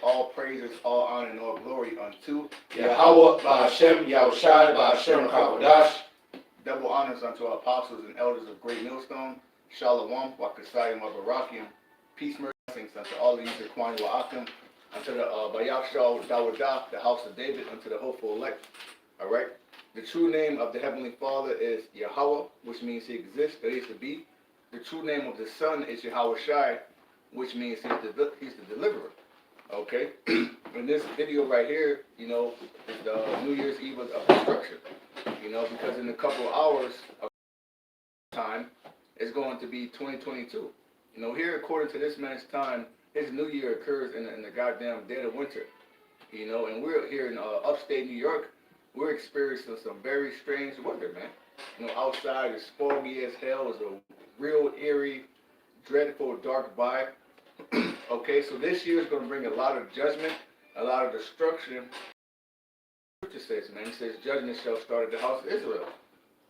all praises, all honor, and all glory unto Yahweh, Ba'ashem, Yahushai, Ba'ashem, Kakodash. Double honors unto our apostles and elders of Great Millstone. Shalom, Wakasayim, Wabarakim. Peace, mercy, blessings unto all of you, the Kwani Wa'akim, unto the Bayashal Dawadah, the house of David, unto the hopeful elect. All right? The true name of the Heavenly Father is Yahweh, which means He exists, that He is to be. The true name of the Son is Yahweh Shai, which means He's the deliverer. Okay? In this video right here, you know, is the New Year's Eve of destruction. You know, because in a couple of hours of time, it's going to be 2022. You know, here, according to this man's time, his New Year occurs in the goddamn dead of winter. You know, and we're here in upstate New York. We're experiencing some very strange weather, man. You know, outside is foggy as hell. It's a real eerie, dreadful, dark vibe. Okay, so this year is going to bring a lot of judgment, a lot of destruction. Scripture says, man, it says judgment shall start at the house of Israel.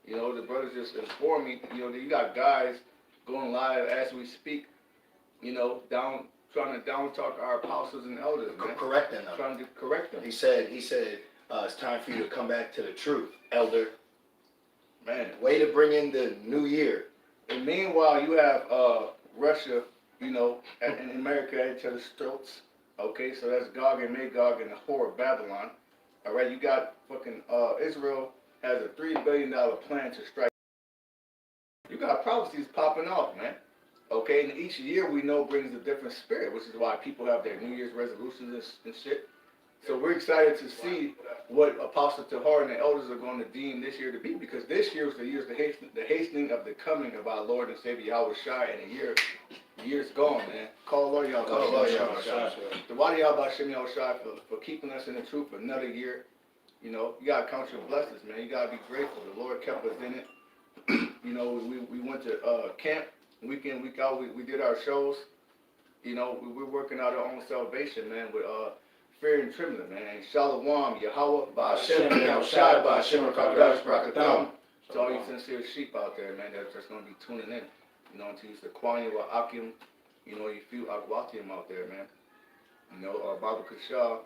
You know, the brothers just informed me, you know, that you got guys going live as we speak, you know, trying to down talk our apostles and elders, man. Correcting them. Trying to correct them. He said, it's time for you to come back to the truth, elder. Man. Way to bring in the new year. And meanwhile, you have Russia, you know, and America at each other's throats. Okay, so that's Gog and Magog and the whore of Babylon. All right, you got fucking Israel has a $3 billion plan to strike. You got prophecies popping off, man. Okay, and each year we know brings a different spirit, which is why people have their New Year's resolutions and shit. So we're excited to see what Apostle Tahar and the elders are going to deem this year to be, because this year is the hastening of the coming of our Lord and Savior Yahweh Shai, and the year's gone, man. Call Lord Yahweh Shai. The Wadi Yahweh Shai for keeping us in the truth for another year. You know, you gotta count your blessings, man. You gotta be grateful. The Lord kept us in it. You know, we went to camp week in, week out. We did our shows. You know, we're working out our own salvation, man, with fear and trembling, man. And Shalom, Yahweh, Ba'ashem, Yahushai, Ba'ashem, Kakodash, Barakatam. To all you sincere sheep out there, man, that's just gonna be tuning in. You know, to use the Kwani wa Akim, you know, you feel Akwatim out there, man. You know, Baba Kasha,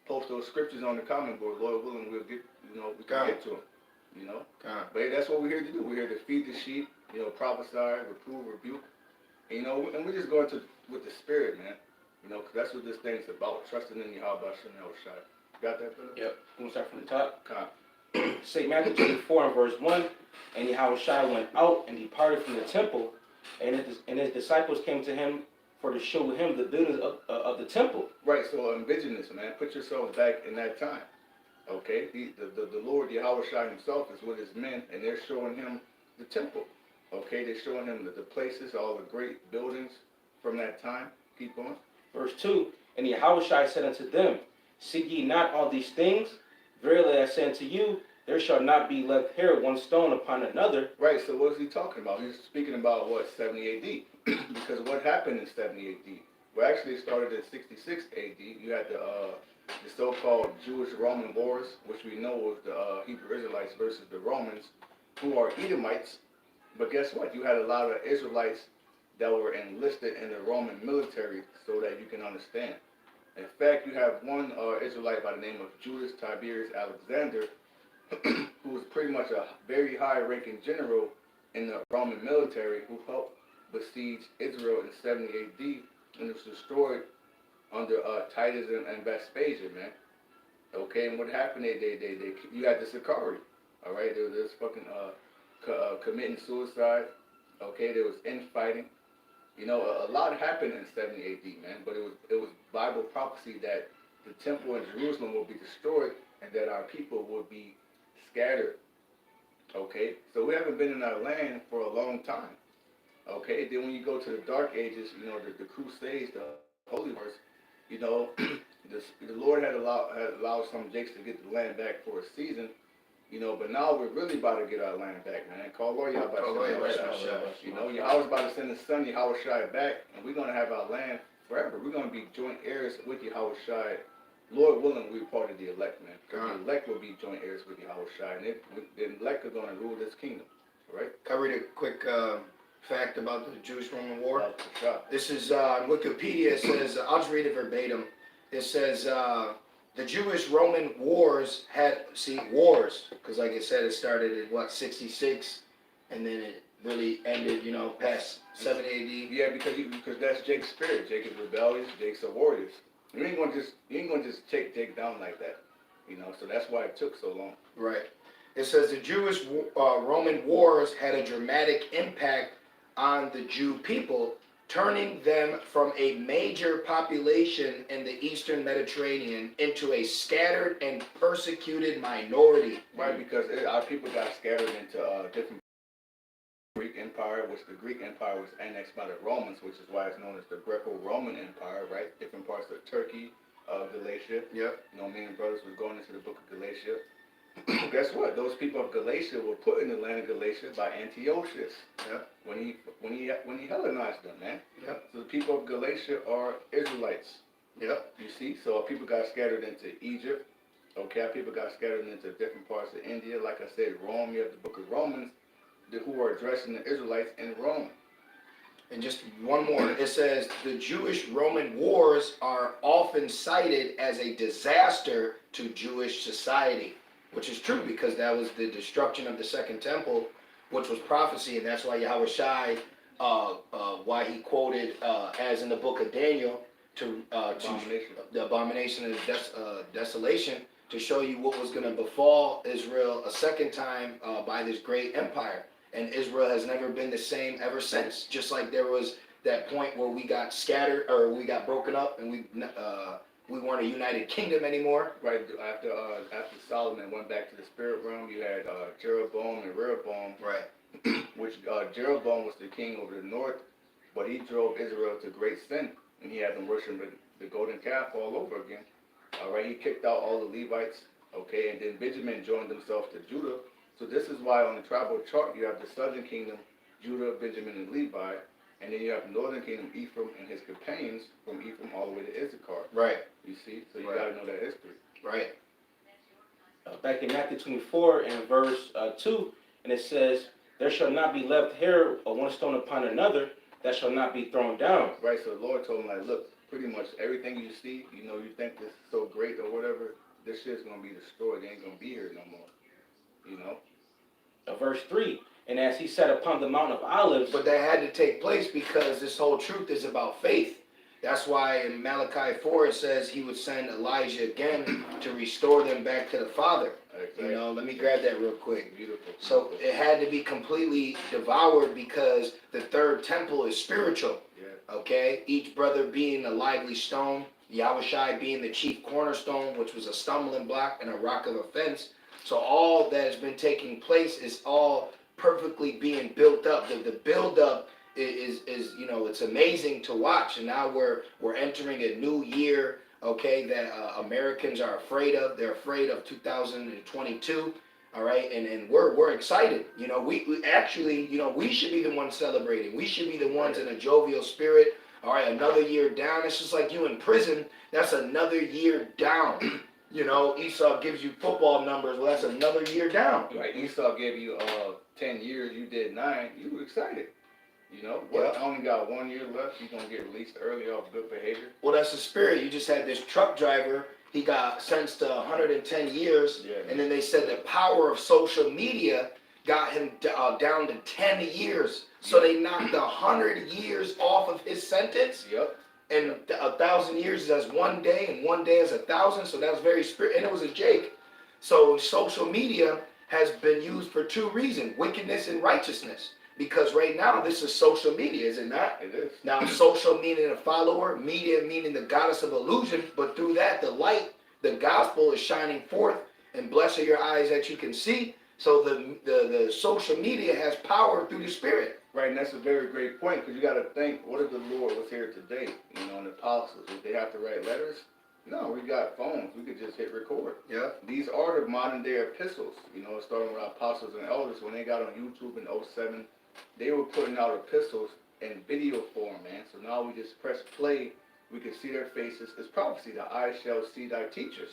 post those scriptures on the comment board. Lord willing, we'll get, you know, we can get to them. You know? But hey, that's what we're here to do. We're here to feed the sheep, you know, prophesy, reprove, rebuke. And, you know, and we're just going with the spirit, man. You know, because that's what this thing's about, trusting in Yahweh Hashem Yahushai. Got that, brother? Yep. We'll start from the top. St. Matthew 24 and verse 1, and Yahushua went out and departed from the temple, and his disciples came to him for to show him the buildings of the temple. Right, so envision this, man. Put yourself back in that time. Okay? The Lord Yahushua himself is with his men, and they're showing him the temple. Okay? They're showing him the places, all the great buildings from that time. Keep on. Verse 2, and Yahushua said unto them, seek ye not all these things? Verily I say unto you, there shall not be left here one stone upon another. Right, so what is he talking about? He's speaking about, what, 70 AD? Because what happened in 70 AD? Well, actually it started in 66 AD. You had the so-called Jewish-Roman wars, which we know was the Hebrew Israelites versus the Romans, who are Edomites. But guess what? You had a lot of Israelites that were enlisted in the Roman military, so that you can understand. In fact, you have one Israelite by the name of Judas Tiberius Alexander, who was pretty much a very high-ranking general in the Roman military, who helped besiege Israel in 70 AD, and it was destroyed under Titus and Vespasian, man. Okay, and what happened? You had the Sicarii, all right? There was fucking committing suicide. Okay, there was infighting. You know, a lot happened in 70 AD, man. But it was Bible prophecy that the temple in Jerusalem will be destroyed and that our people would be scattered. Okay, so we haven't been in our land for a long time. Okay, then when you go to the Dark Ages, you know, the Crusades, the Holy Wars, you know, the Lord had allowed some jakes to get the land back for a season, you know, but now we're really about to get our land back, man. Call Lord Yahweh. You know, Yahweh's about to send his son Yahweh Shai back, and we're going to have our land forever. We're going to be joint heirs with Yahweh Shai. Lord willing, we're part of the elect, man. Because the elect will be joint heirs with Yahweh Shai, and the elect are going to rule this kingdom, right? Can I read a quick fact about the Jewish-Roman War? This is on Wikipedia. It says, I'll just read it verbatim. It says the Jewish-Roman wars wars, because like I said, it started in what, 66, and then it really ended, past 7 AD. Yeah, because that's Jake's spirit. Jake is rebellious. Jake's a warrior. You ain't gonna just take Jake down like that. So that's why it took so long. Right. It says the Jewish-Roman wars had a dramatic impact on the Jew people, turning them from a major population in the Eastern Mediterranean into a scattered and persecuted minority. Right, because our people got scattered into different Greek Empire, which the Greek Empire was annexed by the Romans, which is why it's known as the Greco-Roman Empire, right? Different parts of Turkey, Galatia. Yep. Me and brothers was going into the book of Galatia. Guess what? Those people of Galatia were put in the land of Galatia by Antiochus. Yep. When he Hellenized them, man. Yep. So the people of Galatia are Israelites. Yep. You see, so people got scattered into Egypt. Okay, our people got scattered into different parts of India. Like I said, Rome. You have the book of Romans, who are addressing the Israelites in Rome. And just one more. It says the Jewish-Roman wars are often cited as a disaster to Jewish society, which is true because that was the destruction of the Second Temple, which was prophecy, and that's why Yahweh Shai, why he quoted as in the book of Daniel to the abomination of desolation, to show you what was going to befall Israel a second time by this great empire. And Israel has never been the same ever since. Just like there was that point where we got scattered or we got broken up and we weren't a united kingdom anymore. Right, after Solomon went back to the spirit realm, you had Jeroboam and Rehoboam. Right. Which Jeroboam was the king over the north, but he drove Israel to great sin, and he had them worshiping the golden calf all over again. All right, he kicked out all the Levites. Okay, and then Benjamin joined himself to Judah. So this is why on the tribal chart you have the southern kingdom, Judah, Benjamin, and Levi, and then you have the northern kingdom, Ephraim and his companions, from Ephraim all the way to Issachar. Right. You see, so you Right. got to know that history. Right. Back in Matthew 24 and verse 2, and it says, "There shall not be left here one stone upon another that shall not be thrown down." Right, so the Lord told him, like, look, pretty much everything you see, you think this is so great or whatever, this shit's going to be destroyed. It ain't going to be here no more. Verse 3, "And as he sat upon the Mount of Olives." But that had to take place because this whole truth is about faith. That's why in Malachi 4 it says he would send Elijah again to restore them back to the Father. Exactly. Let me grab that real quick. Beautiful. So it had to be completely devoured because the third temple is spiritual. Yeah. Okay? Each brother being a lively stone, Yahweh Shai being the chief cornerstone, which was a stumbling block and a rock of offense. So all that has been taking place is all perfectly being built up. The build up is it's amazing to watch. And now we're entering a new year, okay, that Americans are afraid of. They're afraid of 2022. All right, and we're excited. We actually, we should be the ones celebrating. We should be the ones in a jovial spirit. All right, another year down. It's just like you in prison. That's another year down. Esau gives you football numbers. Well, that's another year down. Right, Esau gave you 10 years. You did 9. You were excited. Yeah. I only got 1 year left. You're going to get released early off good behavior. Well, that's the spirit. You just had this truck driver. He got sentenced to 110 years. Yeah. And then they said the power of social media got him down to 10 years. So they knocked 100 years off of his sentence. Yep. And 1,000 years is as 1 day, and 1 day is 1,000. So that's very spirit. And it was a Jake. So social media has been used for 2 reasons: wickedness and righteousness. Because right now this is social media, is it not? It is. Now social meaning a follower, media meaning the goddess of illusion. But through that, the light, the gospel is shining forth, and blessed are your eyes that you can see. So the social media has power through the spirit. Right, and that's a very great point, because you got to think, what if the Lord was here today? And the apostles, did they have to write letters? No, we got phones. We could just hit record. Yeah. These are the modern day epistles. Starting with our apostles and elders, when they got on YouTube in 07, they were putting out epistles in video form, man. So now we just press play. We can see their faces. It's prophecy. The eyes shall see thy teachers.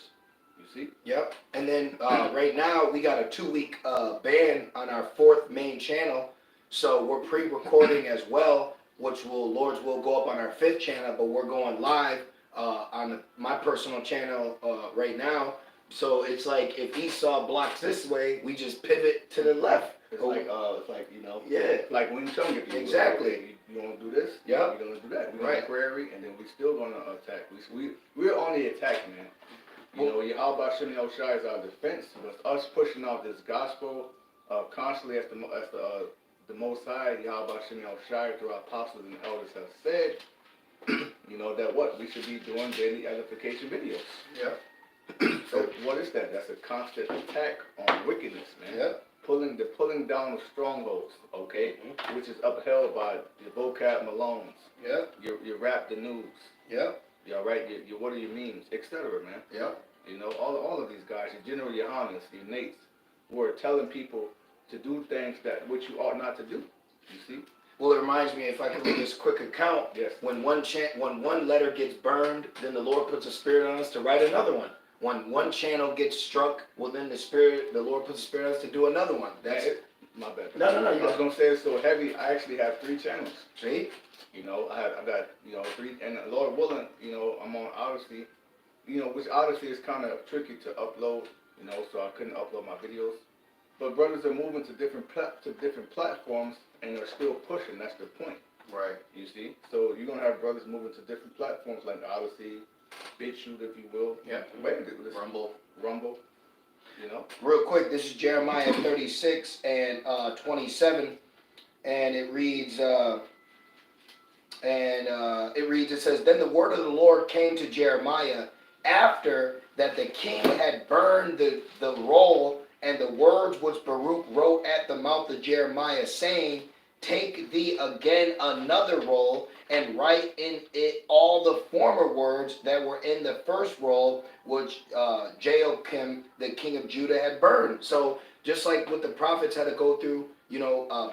You see? Yep. And then right now we got a 2-week ban on our 4th main channel. So we're pre-recording as well, which Lord's will go up on our 5th channel, but we're going live on my personal channel right now. So it's like if Esau blocks this way, we just pivot to the left. It's Oh. like you know, Yeah, like when you tell me if you Exactly. you don't do this, Yep. you don't do that. We're Right. gonna prairie, and then we still gonna attack. We're on the attack, man. You know, Yahweh Shem Shai is our defense, but us pushing out this gospel constantly as the Most High Yahweh Shem Shai through our apostles and elders have said. You know that what we should be doing daily edification videos. yeah, So what is that? That's a constant attack on wickedness, man. yeah, Pulling down of strongholds, okay, which is upheld by your vocab Malones, yeah, your rap the news, yeah, you all right, your what are your memes, etc., man. yeah. You know, all of these guys, your General Yohanas, your Nates, who are telling people to do things that which you ought not to do. You see? Well, it reminds me, if I can read this quick account, Yes. when one letter gets burned, then the Lord puts a spirit on us to write another one. When one channel gets struck, well, then the Lord puts a spirit on us to do another one. That's it. My bad. No. I was gonna say it's so heavy. I actually have 3 channels. See? You know, I got 3, and Lord willing, I'm on Odyssey. Which Odyssey is kind of tricky to upload. So I couldn't upload my videos. But brothers are moving to different platforms, and they're still pushing. That's the point. Right. You see? So you're gonna have brothers moving to different platforms like Odyssey, BitChute, if you will. Yeah. Rumble. Rumble. Real quick, this is Jeremiah 36 and 27, and it reads, it says, Then the word of the Lord came to Jeremiah after that the king had burned the roll and the words which Baruch wrote at the mouth of Jeremiah, saying, Take thee again another roll, and write in it all the former words that were in the first roll, which Jehoiakim, the king of Judah, had burned. So just like what the prophets had to go through,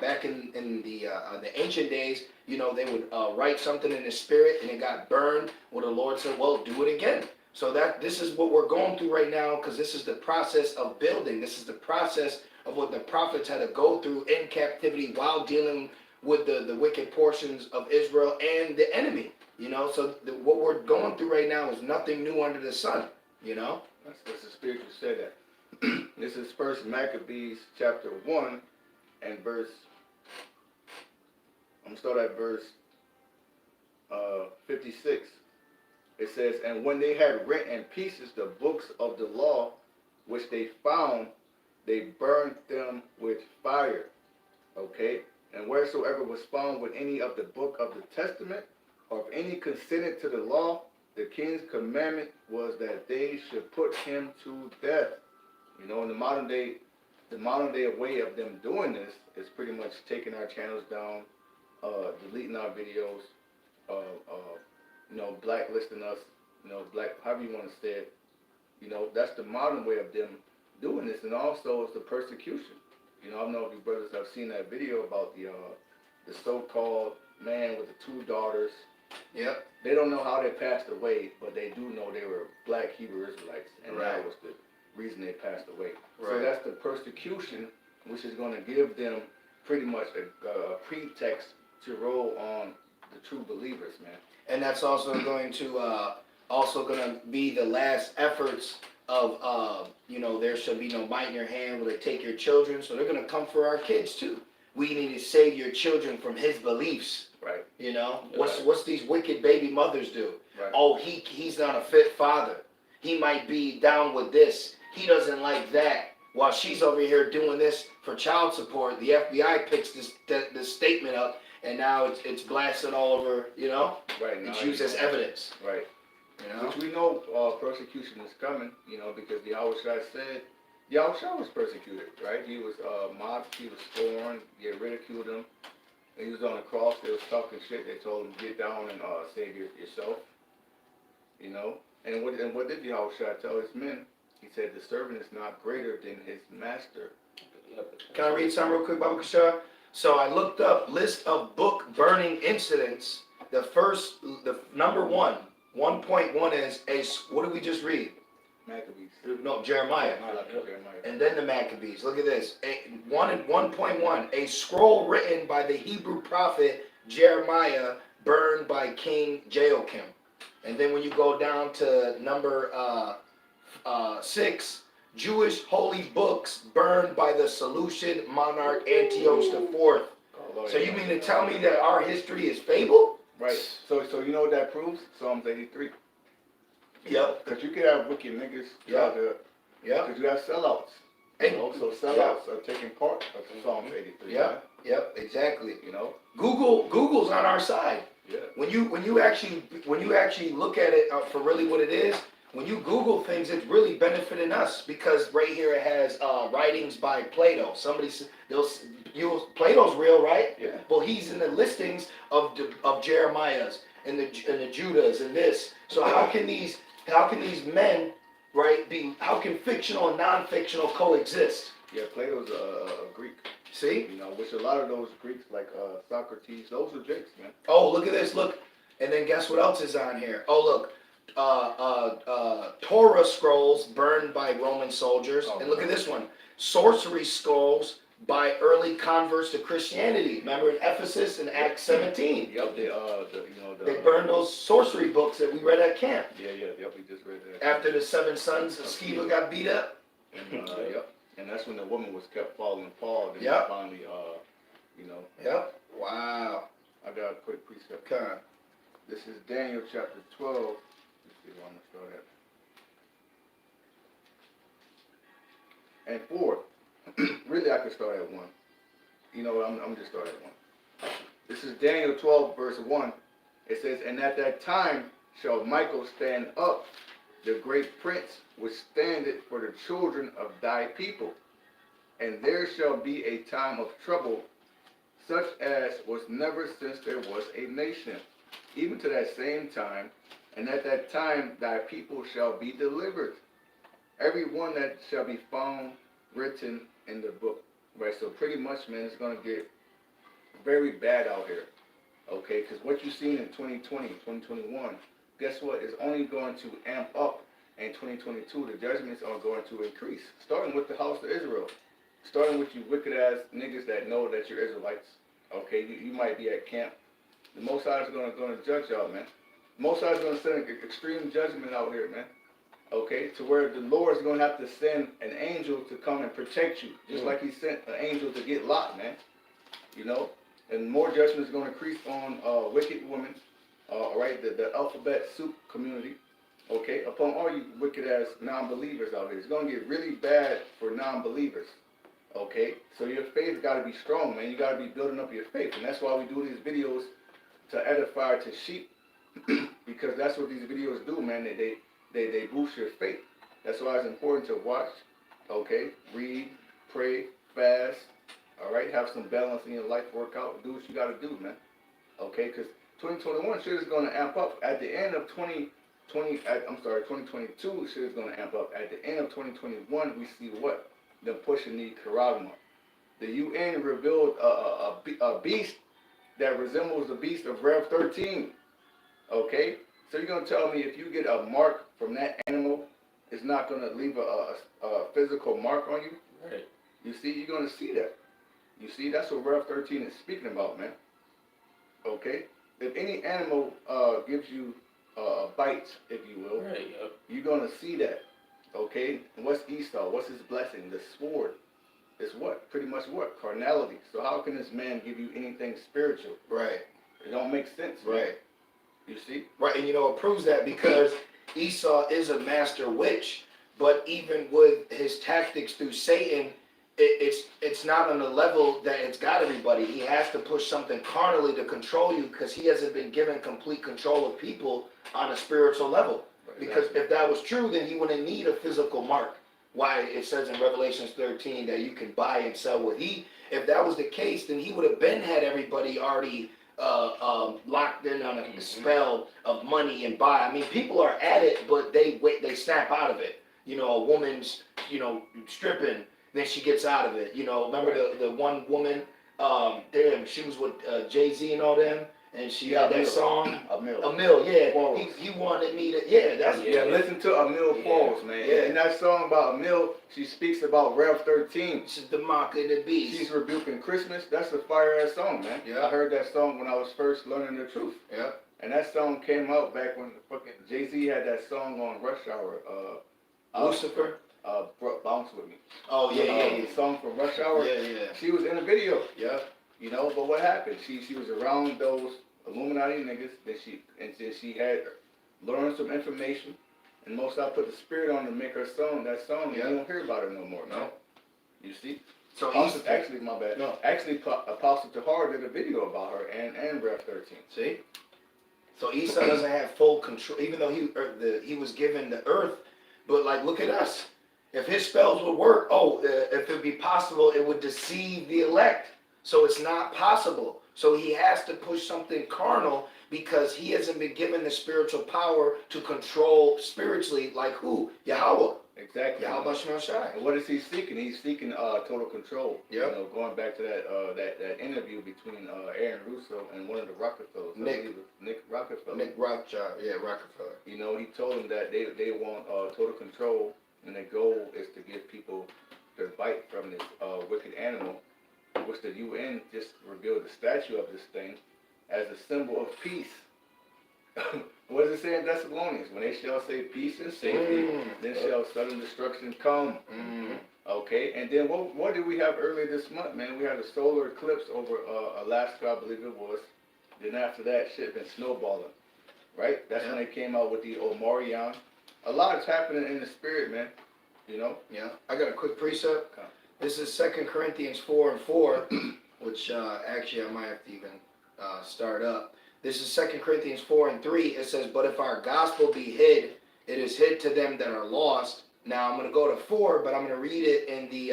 back in the ancient days, they would write something in the spirit and it got burned. Well, the Lord said, well, do it again. So this is what we're going through right now, because this is the process of building. This is the process of what the prophets had to go through in captivity while dealing with the wicked portions of Israel and the enemy. So what we're going through right now is nothing new under the sun. That's the spirit who said that. This is First Maccabees chapter 1 and verse. I'm gonna start at verse 56. It says, And when they had rent in pieces the books of the law, which they found, they burned them with fire. Okay? And wheresoever was found with any of the book of the testament, or if any consented to the law, the king's commandment was that they should put him to death. In the modern day way of them doing this is pretty much taking our channels down, deleting our videos, blacklisting us, however you want to say it. That's the modern way of them doing this, and also it's the persecution. I don't know if you brothers have seen that video about the so-called man with the 2 daughters. Yep. They don't know how they passed away, but they do know they were black Hebrew Israelites, and that was the reason they passed away. Right. So that's the persecution, which is going to give them pretty much a pretext to roll on the true believers, man. And that's also going to be the last efforts of there shall be no might in your hand, will they take your children? So they're going to come for our kids too. We need to save your children from his beliefs. Right. What's these wicked baby mothers do? Right. Oh, he's not a fit father. He might be down with this. He doesn't like that. While she's over here doing this for child support, the FBI picks this statement up, and now it's blasted all over. Right. It's used as evidence. Right. Which we know persecution is coming. Because Yahweh said Yahweh was persecuted. Right. He was mocked. He was scorned. They ridiculed him. And he was on the cross. They was talking shit. They told him get down and save yourself. And what did Yahweh tell his men? He said the servant is not greater than his master. Can I read something real quick, Baba Kashar? So I looked up list of book burning incidents. The number 1.1 is what did we just read? Maccabees. No, Jeremiah. And then the Maccabees. Look at this. 1.1, a scroll written by the Hebrew prophet Jeremiah burned by King Jehoiakim. And then when you go down to number 6, Jewish holy books burned by the Seleucid monarch Antiochus IV. Oh, Lord, So you mean to tell me that our history is fable? Right. So you know what that proves? Psalms 83. Yep. Because you could have wicked niggas. Yep. Yep. Because you have sellouts. And Also, sellouts are taking part of Psalms 83. Yep. Yep. Exactly. You know. Google's on our side. Yeah. When you actually look at it for really what it is, when you Google things, it's really benefiting us because right here it has writings by Plato. Plato's real, right? Yeah. Well, he's in the listings of Jeremiah's and the Judah's and this. So how can these men, right? How can fictional and non-fictional coexist? Yeah. Plato's a Greek. See? You know, which a lot of those Greeks like Socrates, those are Jakes, man. Oh, look at this. Look, and then guess what else is on here? Oh, look. Torah scrolls burned by Roman soldiers. Oh, and look at this one. Sorcery scrolls by early converts to Christianity. Remember in Ephesus in Acts 17? Yep. They burned those sorcery books that we read at camp. Yeah. Yep. We just read that. After the 7 sons of Sceva got beat up. And, yep. And that's when the woman was kept following Paul. Then Yep. finally, Yep. Wow. I got a quick precept. Okay. This is Daniel chapter 12. Let's see where I'm going to start at. And 4. Really, I could start at 1. You know what? I'm just starting at 1. This is Daniel 12, verse 1. It says, "And at that time shall Michael stand up, the great prince, which standeth for the children of thy people. And there shall be a time of trouble, such as was never since there was a nation, even to that same time. And at that time thy people shall be delivered, every one that shall be found written in the book." Right, so pretty much, man, it's going to get very bad out here. Okay, because what you've seen in 2020, 2021, guess what? It's only going to amp up in 2022. The judgments are going to increase, starting with the house of Israel. Starting with you wicked ass niggas that know that you're Israelites. Okay, you might be at camp. The Most High is going to judge y'all, man. The Most High is going to send an extreme judgment out here, man. Okay, to where the Lord is going to have to send an angel to come and protect you, just like He sent an angel to get Lot, man. You know, and more judgment is going to increase on wicked women. Right, the alphabet soup community. Okay, upon all you wicked ass non-believers out here, it's going to get really bad for non-believers. Okay, so your faith got to be strong, man. You got to be building up your faith, and that's why we do these videos to edify to sheep, because that's what these videos do, man. They boost your faith. That's why it's important to watch. Okay, read, pray, fast. All right, have some balance in your life, work out, do what you got to do, man. Okay, because 2021 shit is going to amp up at the end of 2022. Shit is going to amp up at the end of 2021. We see what. Them pushing the Karagma. The UN revealed a beast that resembles the beast of Rev 13. Okay? So you're going to tell me if you get a mark from that animal, it's not going to leave a physical mark on you? Right. You see, you're going to see that. You see, that's what Rev 13 is speaking about, man. Okay? If any animal gives you a bite, if you will, Right. Yep. you're going to see that. Okay, and what's Esau? What's his blessing? The sword is what? Pretty much what? Carnality. So how can this man give you anything spiritual? Right. It don't make sense. Man. Right. You see? Right, and it proves that because Esau is a master witch, but even with his tactics through Satan, it's not on the level that it's got everybody. He has to push something carnally to control you because he hasn't been given complete control of people on a spiritual level. Because if that was true, then he wouldn't need a physical mark. Why it says in Revelations 13 that you can buy and sell what if that was the case, then he would have been had everybody already locked in on a spell of money and buy. I mean, people are at it, but they snap out of it. You know, a woman's, stripping, then she gets out of it. You know, remember the one woman, she was with Jay-Z and all them. And she had that song, Emil, yeah. He wanted me to, listen to Emil Falls, man. Yeah. In that song about Emil, she speaks about Rev 13. She's the mark of the beast. She's rebuking Christmas. That's a fire ass song, man. Yeah. I heard that song when I was first learning the truth. Yeah. And that song came out back when fucking Jay-Z had that song on Rush Hour. Lucifer. Bounce With Me. Oh yeah. The song from Rush Hour. Yeah. She was in the video. Yeah. You know, but what happened? She was around those Illuminati niggas that she had learned some information, and most I put the spirit on to make her song. That song, Yeah. you don't hear about her no more. No. You see? So Apostle, actually, my bad. No. Actually, Apostle Tahar did a video about her and Rev 13. See? So Esau doesn't have full control, even though he was given the earth. But like, look at us. If his spells would work, if it'd be possible, it would deceive the elect. So it's not possible. So he has to push something carnal because he hasn't been given the spiritual power to control spiritually. Like who? Yahweh. Exactly. Yahweh Shemashai. And what is he seeking? He's seeking total control. Yep. You know, going back to that interview between Aaron Russo and one of the Rockefellers. Nick Rockefeller. Nick Rothschild. Yeah, Rockefeller. You know, he told them that they want total control, and their goal is to give people their bite from this wicked animal, which the UN just revealed the statue of this thing as a symbol of peace. What does it say in Thessalonians? When they shall say peace and safety, then shall sudden destruction come. Okay, and then what did we have earlier this month, man? We had a solar eclipse over Alaska, I believe it was. Then after that, shit been snowballing, right? That's when they came out with the Omarion. A lot is happening in the spirit, man. You know? Yeah. I got a quick precept. Okay. This is 2 Corinthians 4:4, which actually I might have to even start up. This is 2 Corinthians 4:3. It says, "But if our gospel be hid, it is hid to them that are lost." Now I'm going to go to 4, but I'm going to read it in the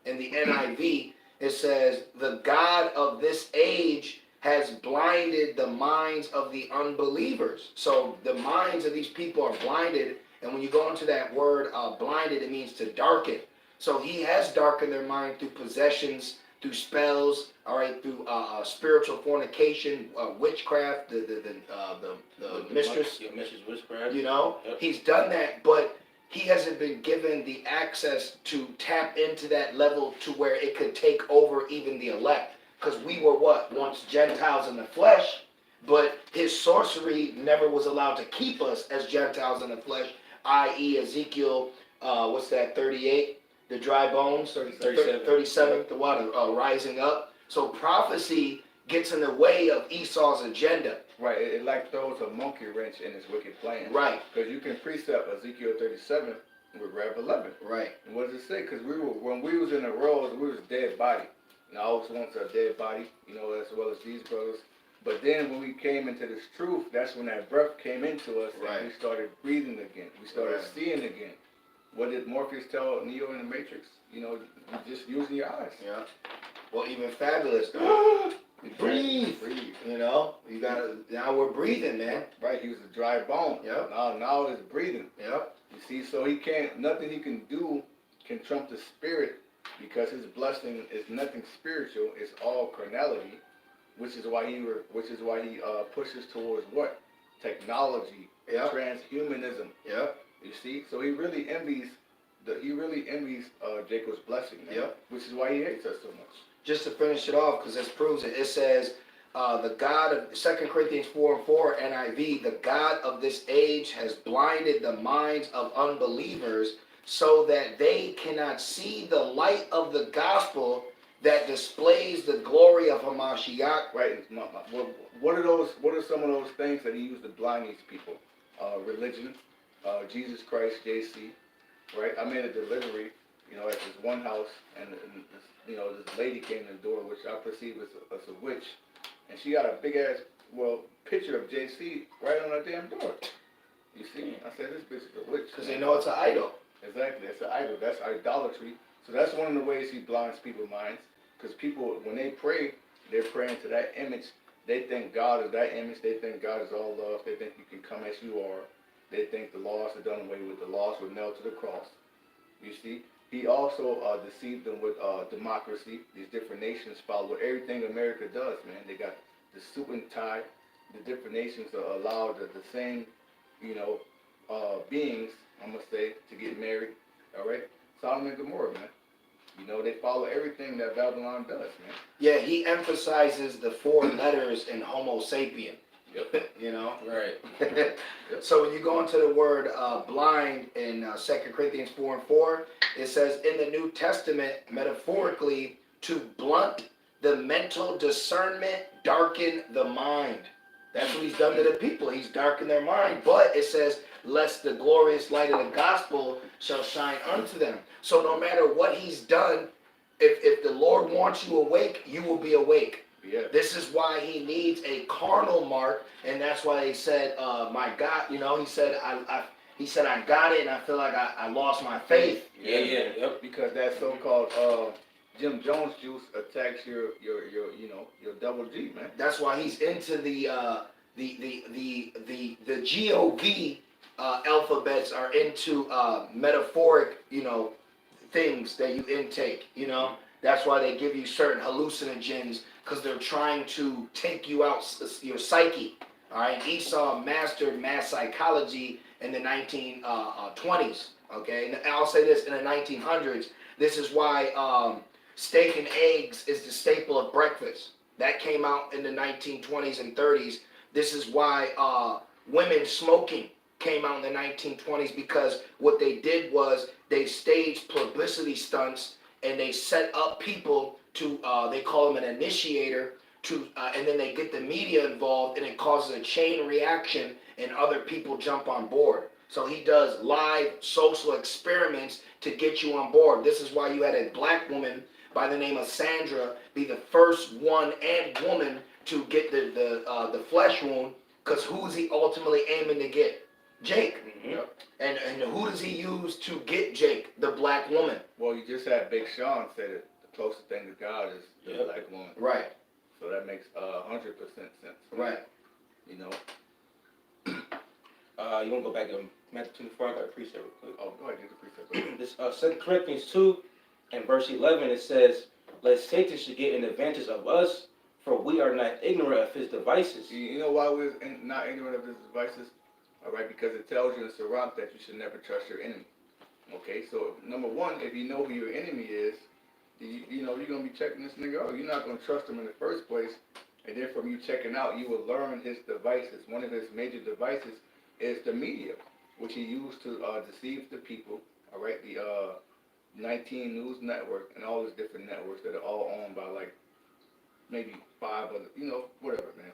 NIV. It says, "The God of this age has blinded the minds of the unbelievers." So the minds of these people are blinded. And when you go into that word blinded, it means to darken. So he has darkened their mind through possessions, through spells, all right, through spiritual fornication, witchcraft, the mistress. Your mistress witchcraft. You know, Yep. he's done that, but he hasn't been given the access to tap into that level to where it could take over even the elect. Because we were once Gentiles in the flesh, but his sorcery never was allowed to keep us as Gentiles in the flesh, i.e. Ezekiel, 38? The dry bones, 37, the water rising up. So prophecy gets in the way of Esau's agenda. Right, it like throws a monkey wrench in his wicked plan. Right. Because you can precept Ezekiel 37 with Rev 11. Right. And what does it say? Because when we was in the road, we was dead body. And I always wanted a dead body, you know, as well as these brothers. But then when we came into this truth, that's when that breath came into us, Right. and we started breathing again. We started Right. seeing again. What did Morpheus tell Neo in the Matrix? You know, you just using your eyes. Yeah. Well, even Fabulous. Breathe. You know, you gotta. Now we're breathing, man. Right, he was a dry bone. Yep. Now it's breathing. Yep. You see, so he can't. Nothing he can do can trump the spirit, because his blessing is nothing spiritual. It's all carnality, which is why he pushes towards what? Technology. Yep. Transhumanism. Yep. You see, so he really envies Jacob's blessing, man, Yep. which is why he hates us so much. Just to finish it off, because this proves it. It says, the God of 2 Corinthians 4:4 NIV, "The God of this age has blinded the minds of unbelievers so that they cannot see the light of the gospel that displays the glory of Hamashiach." Right. What are some of those things that he used to blind these people? Religion, Jesus Christ, JC. Right. I made a delivery, you know, at this one house, and this, you know, this lady came to the door, which I perceive as a witch, and she got a big ass picture of JC right on her damn door. You see? I said, this bitch is a witch. Because they know it's an idol. Exactly, it's an idol. That's idolatry. So that's one of the ways he blinds people's minds. Because people, when they pray, they're praying to that image. They think God is that image. They think God is all love. They think you can come as you are. They think the laws are done away with. The laws were nailed to the cross. You see? He also deceived them with democracy. These different nations follow everything America does, man. They got the suit and tie. The different nations are allowed the same, you know, beings, I'm going to say, to get married. All right? Sodom and Gomorrah, man. You know, they follow everything that Babylon does, man. Yeah, he emphasizes the 4 letters in Homo sapien. You know. Right. So when you go into the word blind in 2 Corinthians 4:4, it says in the New Testament, metaphorically, to blunt the mental discernment, darken the mind. That's what he's done to the people. He's darkened their mind. But it says, lest the glorious light of the gospel shall shine unto them. So no matter what he's done, if the Lord wants you awake, you will be awake. Yeah. This is why he needs a carnal mark, and that's why he said, "My God," you know. He said, I got it, and I feel like I lost my faith." Yeah. Yep. Because that so-called Jim Jones juice attacks your double G, man. That's why he's into the GOV alphabets are into metaphoric, things that you intake. That's why they give you certain hallucinogens, because they're trying to take you out your psyche. All right, Esau mastered mass psychology in the 1920s. Okay, and I'll say this, in the 1900s. This is why steak and eggs is the staple of breakfast. That came out in the 1920s and 30s. This is why women smoking came out in the 1920s, because what they did was they staged publicity stunts, and they set up people to, they call them an initiator, and then they get the media involved, and it causes a chain reaction, and other people jump on board. So he does live social experiments to get you on board. This is why you had a black woman by the name of Sandra be the first one and woman to get the flesh wound, because who is he ultimately aiming to get? Jake. Mm-hmm. And who does he use to get Jake? The black woman. Well, you just had Big Sean say that the closest thing to God is the Yep. black woman. Right. So that makes 100% sense. Right. You know. You want to go back to Matthew 24? I got a precept real quick. Oh, go ahead, get the precept. This 2 Corinthians 2 and verse 11, it says, "Lest Satan should get an advantage of us, for we are not ignorant of his devices." You know why we're not ignorant of his devices? All right, because it tells you in Sirach that you should never trust your enemy. Okay, so number one, if you know who your enemy is, you're going to be checking this nigga out. You're not going to trust him in the first place. And then from you checking out, you will learn his devices. One of his major devices is the media, which he used to deceive the people. All right, the 19 News Network and all these different networks that are all owned by like maybe 5 other, whatever, man.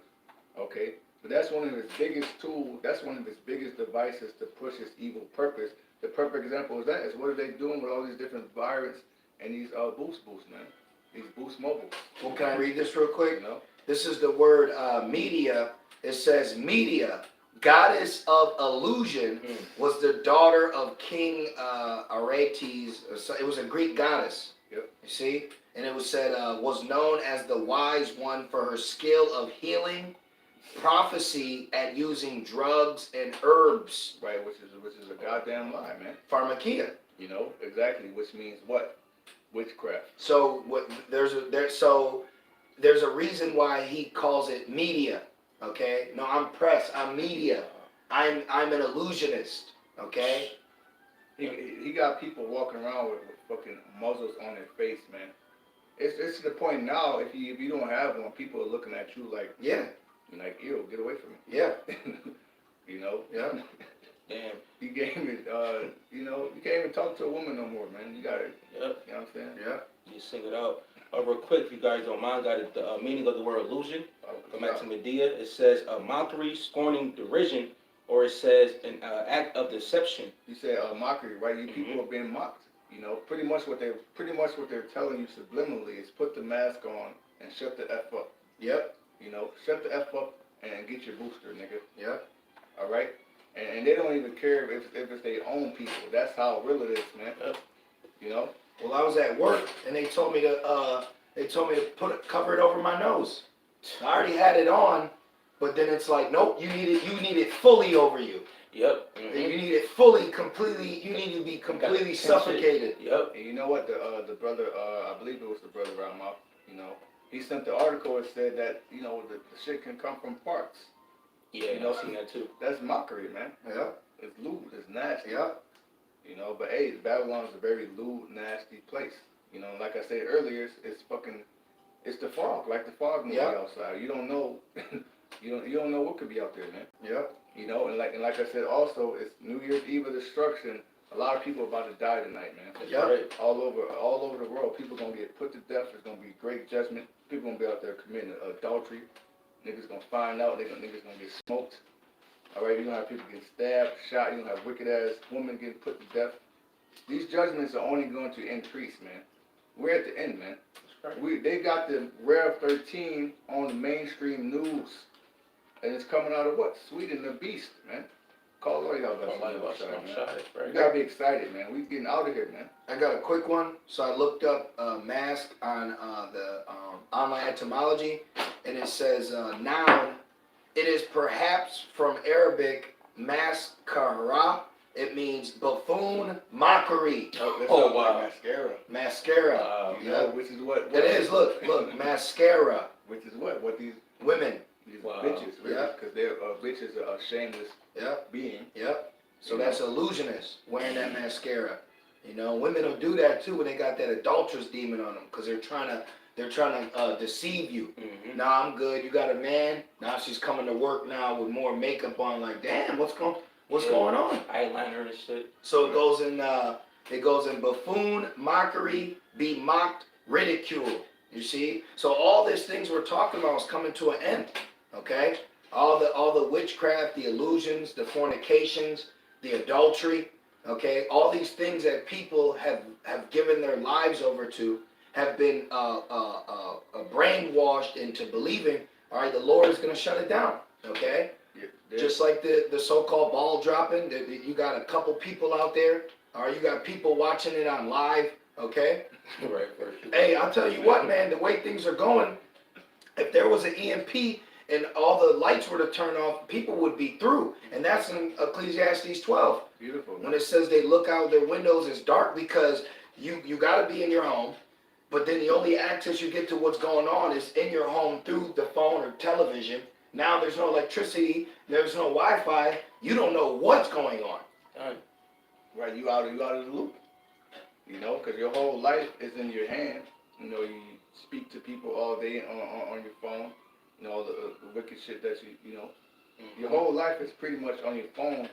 Okay, but that's one of his biggest tools. That's one of his biggest devices to push his evil purpose. The perfect example is that is what are they doing with all these different variants and these boost, man. These boost mobiles. Well, can I read this real quick? You know? This is the word media. It says, "Media, goddess of illusion, was the daughter of King Aretes." It was a Greek goddess. Yep. You see? And it was said, was known as the wise one for her skill of healing, prophecy, at using drugs and herbs. Right, which is a goddamn lie, man. Pharmakia. You know, exactly, which means what? Witchcraft. So there's a reason why he calls it media. Okay? No, I'm press. I'm media. I'm an illusionist. Okay? He got people walking around with fucking muzzles on their face, man. It's to the point now, if you don't have one, people are looking at you like, Yeah. Ew, get away from me. Yeah. Yeah. Damn. You can't even talk to a woman no more, man. You gotta, Yep. you know what I'm saying? Yeah. You sing it out. Real quick, if you guys don't mind, got it, the meaning of the word illusion. Go back to Medea. It says a mockery, scorning, derision, or it says an act of deception. You said mockery, right? You people are being mocked. Pretty much what they're telling you subliminally is put the mask on and shut the F up. Yep. Shut the F up and get your booster, nigga. Yep. All right? And they don't even care if it's their own people. That's how real it is, man. Yep. Well, I was at work and they told me to cover it over my nose. I already had it on, but then it's like, nope, you need it fully over you. Yep. You need it fully, completely. You need to be completely suffocated. Yep. And you know what? The brother, I believe it was the brother Rama, he sent the article and said that, the shit can come from parts. Yeah, I've seen that too. That's mockery, man. Yeah. It's lewd. It's nasty. Yeah. But hey, Babylon is a very lewd, nasty place. Like I said earlier, it's the fog, like the fog movie outside. You don't know You don't know what could be out there, man. Yep. You know, and like I said, also it's New Year's Eve of destruction. A lot of people about to die tonight, man. That's Yep. right. All over the world, people gonna get put to death. There's gonna be great judgment. People gonna be out there committing adultery. Niggas gonna find out. Niggas gonna get smoked. All right, you gonna have people getting stabbed, shot. You gonna have wicked ass women getting put to death. These judgments are only going to increase, man. We're at the end, man. That's right. They got the Rev 13 on the mainstream news, and it's coming out of what? Sweden, the beast, man. Call all y'all about man. You gotta be excited, man. We getting out of here, man. I got a quick one. So I looked up mask on the online etymology, and it says noun. It is perhaps from Arabic mascara. It means buffoon, mockery, Oh, wow. Mascara. mascara. You know, which is what It is. Look, mascara. Which is what these Women. Wow. bitches, really, Yeah. because they're bitches are a shameless Yep. being. Yep. So that's illusionist wearing that mascara. You know, women will do that too when they got that adulterous demon on them because they're trying to deceive you. Mm-hmm. Nah, I'm good. You got a man. Now she's coming to work now with more makeup on. Like, damn, what's going on? Eyeliner and shit. So it goes in buffoon, mockery, be mocked, ridicule. You see? So all these things we're talking about is coming to an end. Okay? All the witchcraft, the illusions, the fornications, the adultery, okay? All these things that people have given their lives over to have been brainwashed into believing, all right, the Lord is going to shut it down, okay? Yeah, Just like the so-called ball dropping, you got a couple people out there, or you got people watching it on live, okay? Right. Hey, I'll tell you what, man, the way things are going, if there was an EMP and all the lights were to turn off, people would be through. And that's in Ecclesiastes 12. beautiful. When it says they look out their windows, it's dark because you got to be in your home. But then the only access you get to what's going on is in your home through the phone or television. Now there's no electricity, there's no Wi-Fi. You don't know what's going on. Right, you out of the loop. You know, because your whole life is in your hand. You know, you speak to people all day on your phone. You know, the wicked shit that you know. Your whole life is pretty much on your phone.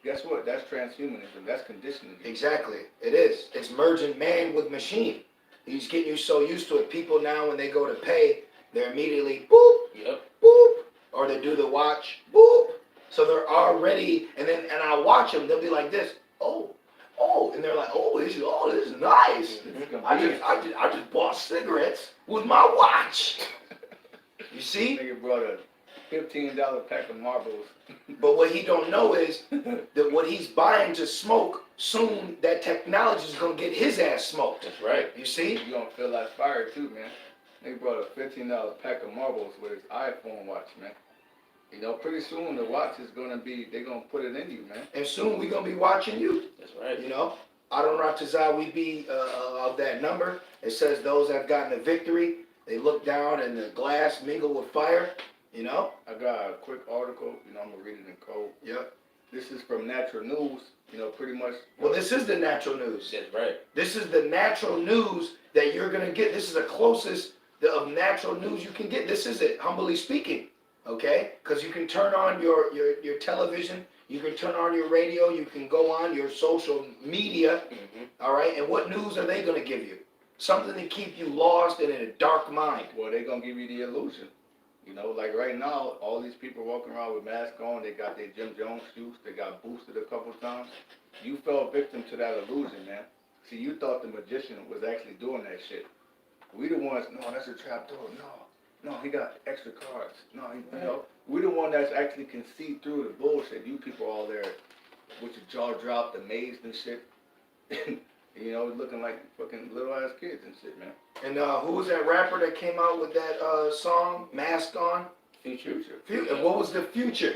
Guess what? That's transhumanism. That's conditioning. Exactly. It is. It's merging man with machine. He's getting you so used to it. People now, when they go to pay, they're immediately boop, Yep. boop, or they do the watch, boop. So they're already, and I watch them. They'll be like this, oh, and they're like, this is nice. I just bought cigarettes with my watch. You see? Nigga brought a $15 pack of Marlboros. But what he don't know is that what he's buying to smoke, soon that technology is gonna get his ass smoked. That's right. You see? You gonna feel like fire too, man. Nigga brought a $15 pack of Marlboros with his iPhone watch, man. You know, pretty soon the watch is gonna be, they're gonna put it in you, man. And soon we gonna be watching you. That's right. You know, Adon Ratazah, we be of that number. It says those that have gotten a victory, they look down and the glass mingle with fire. You know? I got a quick article, you know, I'm gonna read it in code. Yep. This is from Natural News, you know, pretty much. Well, this is the natural news. That's right. This is the natural news that you're gonna get. This is the closest of natural news you can get. This is it, humbly speaking. Okay? Because you can turn on your television, you can turn on your radio, you can go on your social media. Mm-hmm. All right? And what news are they gonna give you? Something to keep you lost and in a dark mind. Well, they're gonna give you the illusion. You know, like right now, all these people walking around with masks on, they got their Jim Jones shoes, they got boosted a couple times. You fell victim to that illusion, man. See, you thought the magician was actually doing that shit. We the ones, no, that's a trap door. No, he got extra cards. No, you know, we the one that's actually can see through the bullshit. You people all there with your jaw dropped, amazed and shit. You know, looking like fucking little ass kids and shit, man. And who was that rapper that came out with that song, Mask On? Future. And what was the future?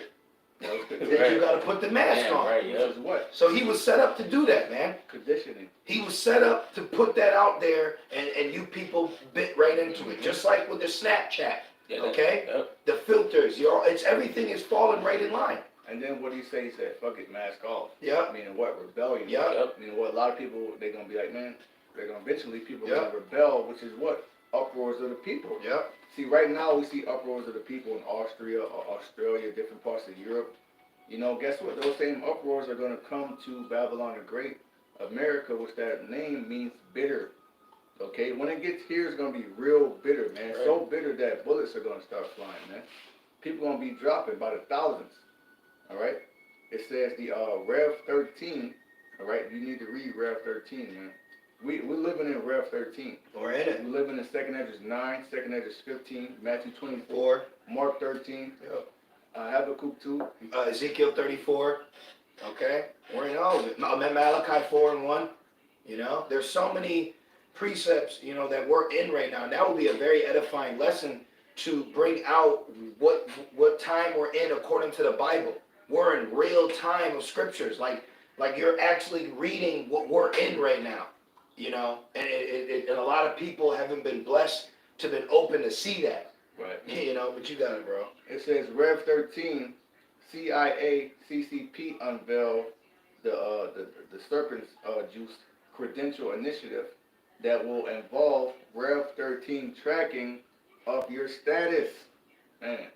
That was That conditioning. you gotta put the mask on. Right, Which yeah. is what? So he was set up to do that, man. Conditioning. He was set up to put that out there, and you people bit right into it. Just like with the Snapchat, Yeah, okay? Yep. The filters, it's everything is falling right in line. And then what did he say? He said, fuck it, mask off. Yep. Meaning what? Rebellion. Yep. Yep. Meaning what? A lot of people, they're going to be like, man, they're going to eventually, people Yep. going to rebel, which is what? uproars of the people. Yep. See, right now we see uproars of the people in Austria or Australia, different parts of Europe. You know, guess what? Those same uproars are going to come to Babylon the Great, America, which that name means bitter. Okay, when it gets here, it's going to be real bitter, man. Right. So bitter that bullets are going to start flying, man. People going to be dropping by the thousands. All right? It says the Rev 13, all right? You need to read Rev 13, man. We're living in Rev 13. We're in it. We're living in 2nd Esdras 9, 2nd Esdras 15, Matthew 24, Four. Mark 13, Yep. Habakkuk 2. Ezekiel 34. Okay. We're in all of it. Malachi 4 and 1. You know, there's so many precepts, you know, that we're in right now. And that will be a very edifying lesson to bring out what time we're in according to the Bible. We're in real time of scriptures. Like you're actually reading what we're in right now. You know, and and a lot of people haven't been blessed to been open to see that. Right. You know, but you got it, bro. It says Rev 13, CIA, CCP unveil the serpent's juice credential initiative that will involve Rev 13 tracking of your status. Man,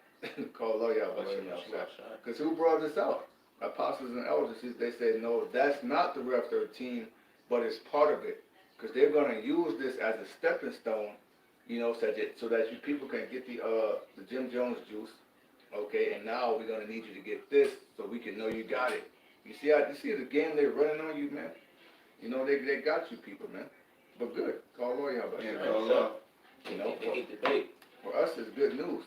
call lawyer because who brought this out? Apostles and elders. They said no, that's not the Rev 13, but it's part of it. Because they're going to use this as a stepping stone, you know, so that you people can get the Jim Jones juice, okay? And now we're going to need you to get this so we can know you got it. You see the game they're running on you, man? You know, they got you people, man. But good. Call lawyer about Yeah, that. call up. You know, They hate debate. for us, it's good news.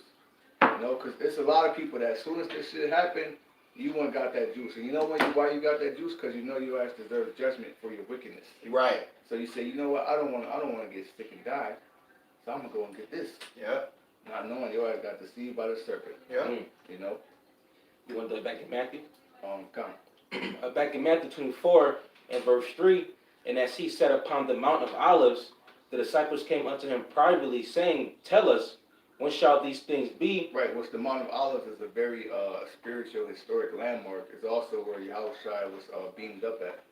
You know, because it's a lot of people that as soon as this shit happened, you went got that juice. And you know why you got that juice? Because you know you actually deserve judgment for your wickedness. Right. So you say, you know what, I don't want to get sick and die, so I'm gonna go and get this. Yeah. Not knowing your ass got deceived by the serpent. Yeah. You know. You want to go back in Matthew? Come. Back in Matthew 24 and verse 3, and as he sat upon the Mount of Olives, the disciples came unto him privately, saying, Tell us, when shall these things be? Right, which the Mount of Olives is a very spiritual, historic landmark. It's also where Yahushua was beamed up at.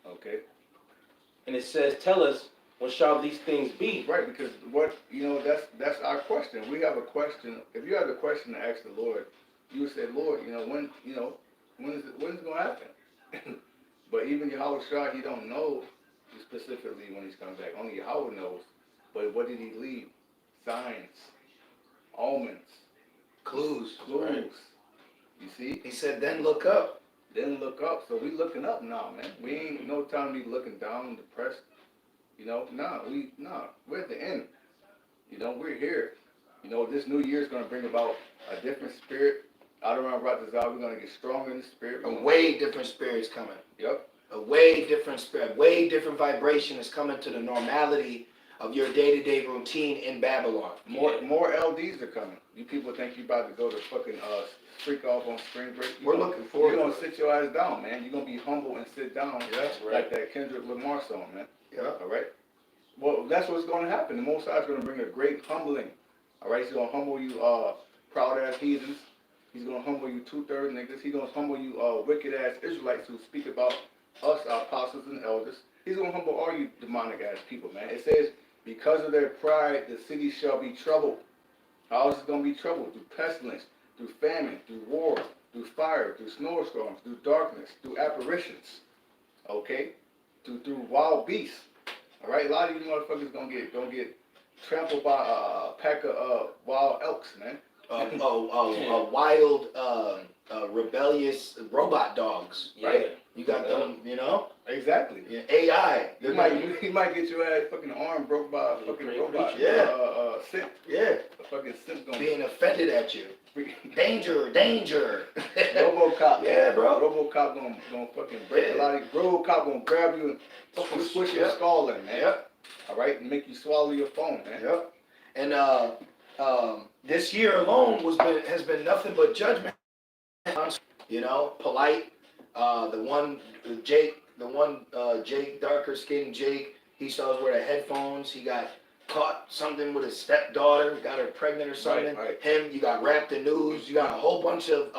Okay. And it says, Tell us, when shall these things be? Right, because that's our question. We have a question. If you have a question to ask the Lord, you would say, Lord, when is it gonna happen? But even Yahushua, he don't know specifically when he's coming back. Only Yahweh knows. But what did he leave? Signs, omens, Clues. clues. You see? He said, then look up. Then look up. So we looking up now, man. We ain't no time to be looking down and depressed. You know, we're at the end. You know, we're here. You know, this new year is going to bring about a different spirit. Out around Ratazal, we're going to get stronger in the spirit. A way different spirit's coming. Yep. A way different spirit, way different vibration is coming to the normality of your day-to-day routine in Babylon. More LDs are coming. You people think you about to go to fucking freak off on spring break. We're looking forward You're to going to sit your ass down, man. You're going to be humble and sit down Yeah, like that Kendrick Lamar song, man. Yeah. All right? Well, that's what's going to happen. The Most High is going to bring a great humbling. All right? He's going to humble you proud-ass heathens. He's going to humble you two-thirds niggas. He's going to humble you wicked-ass Israelites who speak about us, our apostles and elders. He's going to humble all you demonic-ass people, man. It says, because of their pride, the city shall be troubled. How is it going to be troubled? Through pestilence, through famine, through war, through fire, through snowstorms, through darkness, through apparitions. Okay? Through wild beasts. All right? A lot of you motherfuckers going to get trampled by a pack of wild elks, man. Wild, rebellious robot dogs, right? Yeah. You got them, you know? Exactly. Yeah, AI. You might get your ass fucking arm broke by a fucking robot. Yeah. Simp. Yeah. A fucking simp gonna Being offended at you. Danger, danger. RoboCop. Yeah, bro. RoboCop gonna fucking break a lot of you. RoboCop gonna grab you and squish your skull in, man. Yep. All right, and make you swallow your phone, man. Yep. And this year alone has been nothing but judgment. You know, polite. Jake, darker skinned Jake. He saw us wear the headphones. He got caught something with his stepdaughter, got her pregnant or something. Right. Him, you got Rap the News. You got a whole bunch of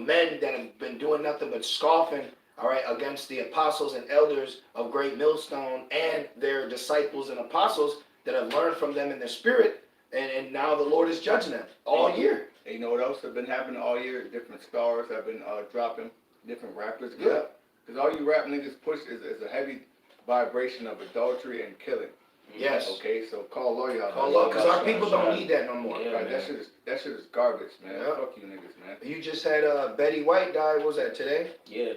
men that have been doing nothing but scoffing, all right, against the apostles and elders of Great Millstone and their disciples and apostles that have learned from them in the spirit, and now the Lord is judging them all year. And you know what else has been happening all year? Different stars have been dropping, different rappers. Yeah. Good. Because all you rap niggas push is a heavy vibration of adultery and killing. Yes. Okay, so call lawyer out. Call up, because our Shut, people shut. don't need that no more. Yeah. Right, man. that shit is garbage, man. Yeah. Fuck you niggas, man. You just had Betty White die. What was that today? Yeah.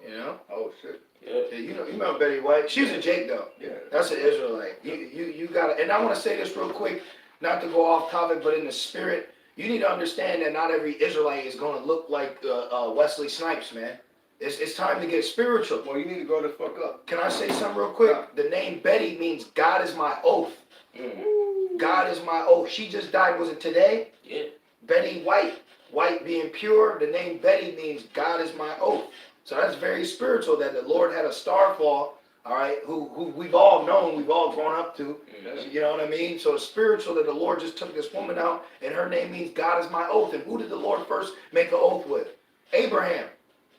You know. Oh shit. Yeah. Yeah, you remember Betty White? She was a Jake though. Yeah. That's an Israelite. You got to, and I want to say this real quick, not to go off topic, but in the spirit, you need to understand that not every Israelite is going to look like Wesley Snipes, man. It's time to get spiritual. Well, you need to grow the fuck up. Can I say something real quick? Yeah. The name Betty means God is my oath. Mm. God is my oath. She just died, was it today? Yeah. Betty White. White being pure. The name Betty means God is my oath. So that's very spiritual that the Lord had a star fall, all right, who we've all known, we've all grown up to. Mm. You know what I mean? So it's spiritual that the Lord just took this woman out, and her name means God is my oath. And who did the Lord first make an oath with? Abraham.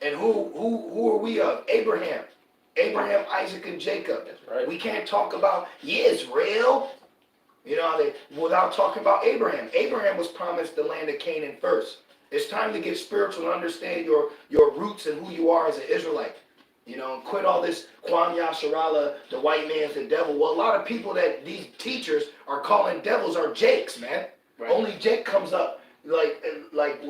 And who are we of? Abraham. Abraham, Isaac, and Jacob. That's right. We can't talk about Israel, you know, without talking about Abraham. Abraham was promised the land of Canaan first. It's time to get spiritual and understand your roots and who you are as an Israelite. You know, and quit all this Kwam Yasharala, the white man's the devil. Well, a lot of people that these teachers are calling devils are Jakes, man. Right. Only Jake comes up like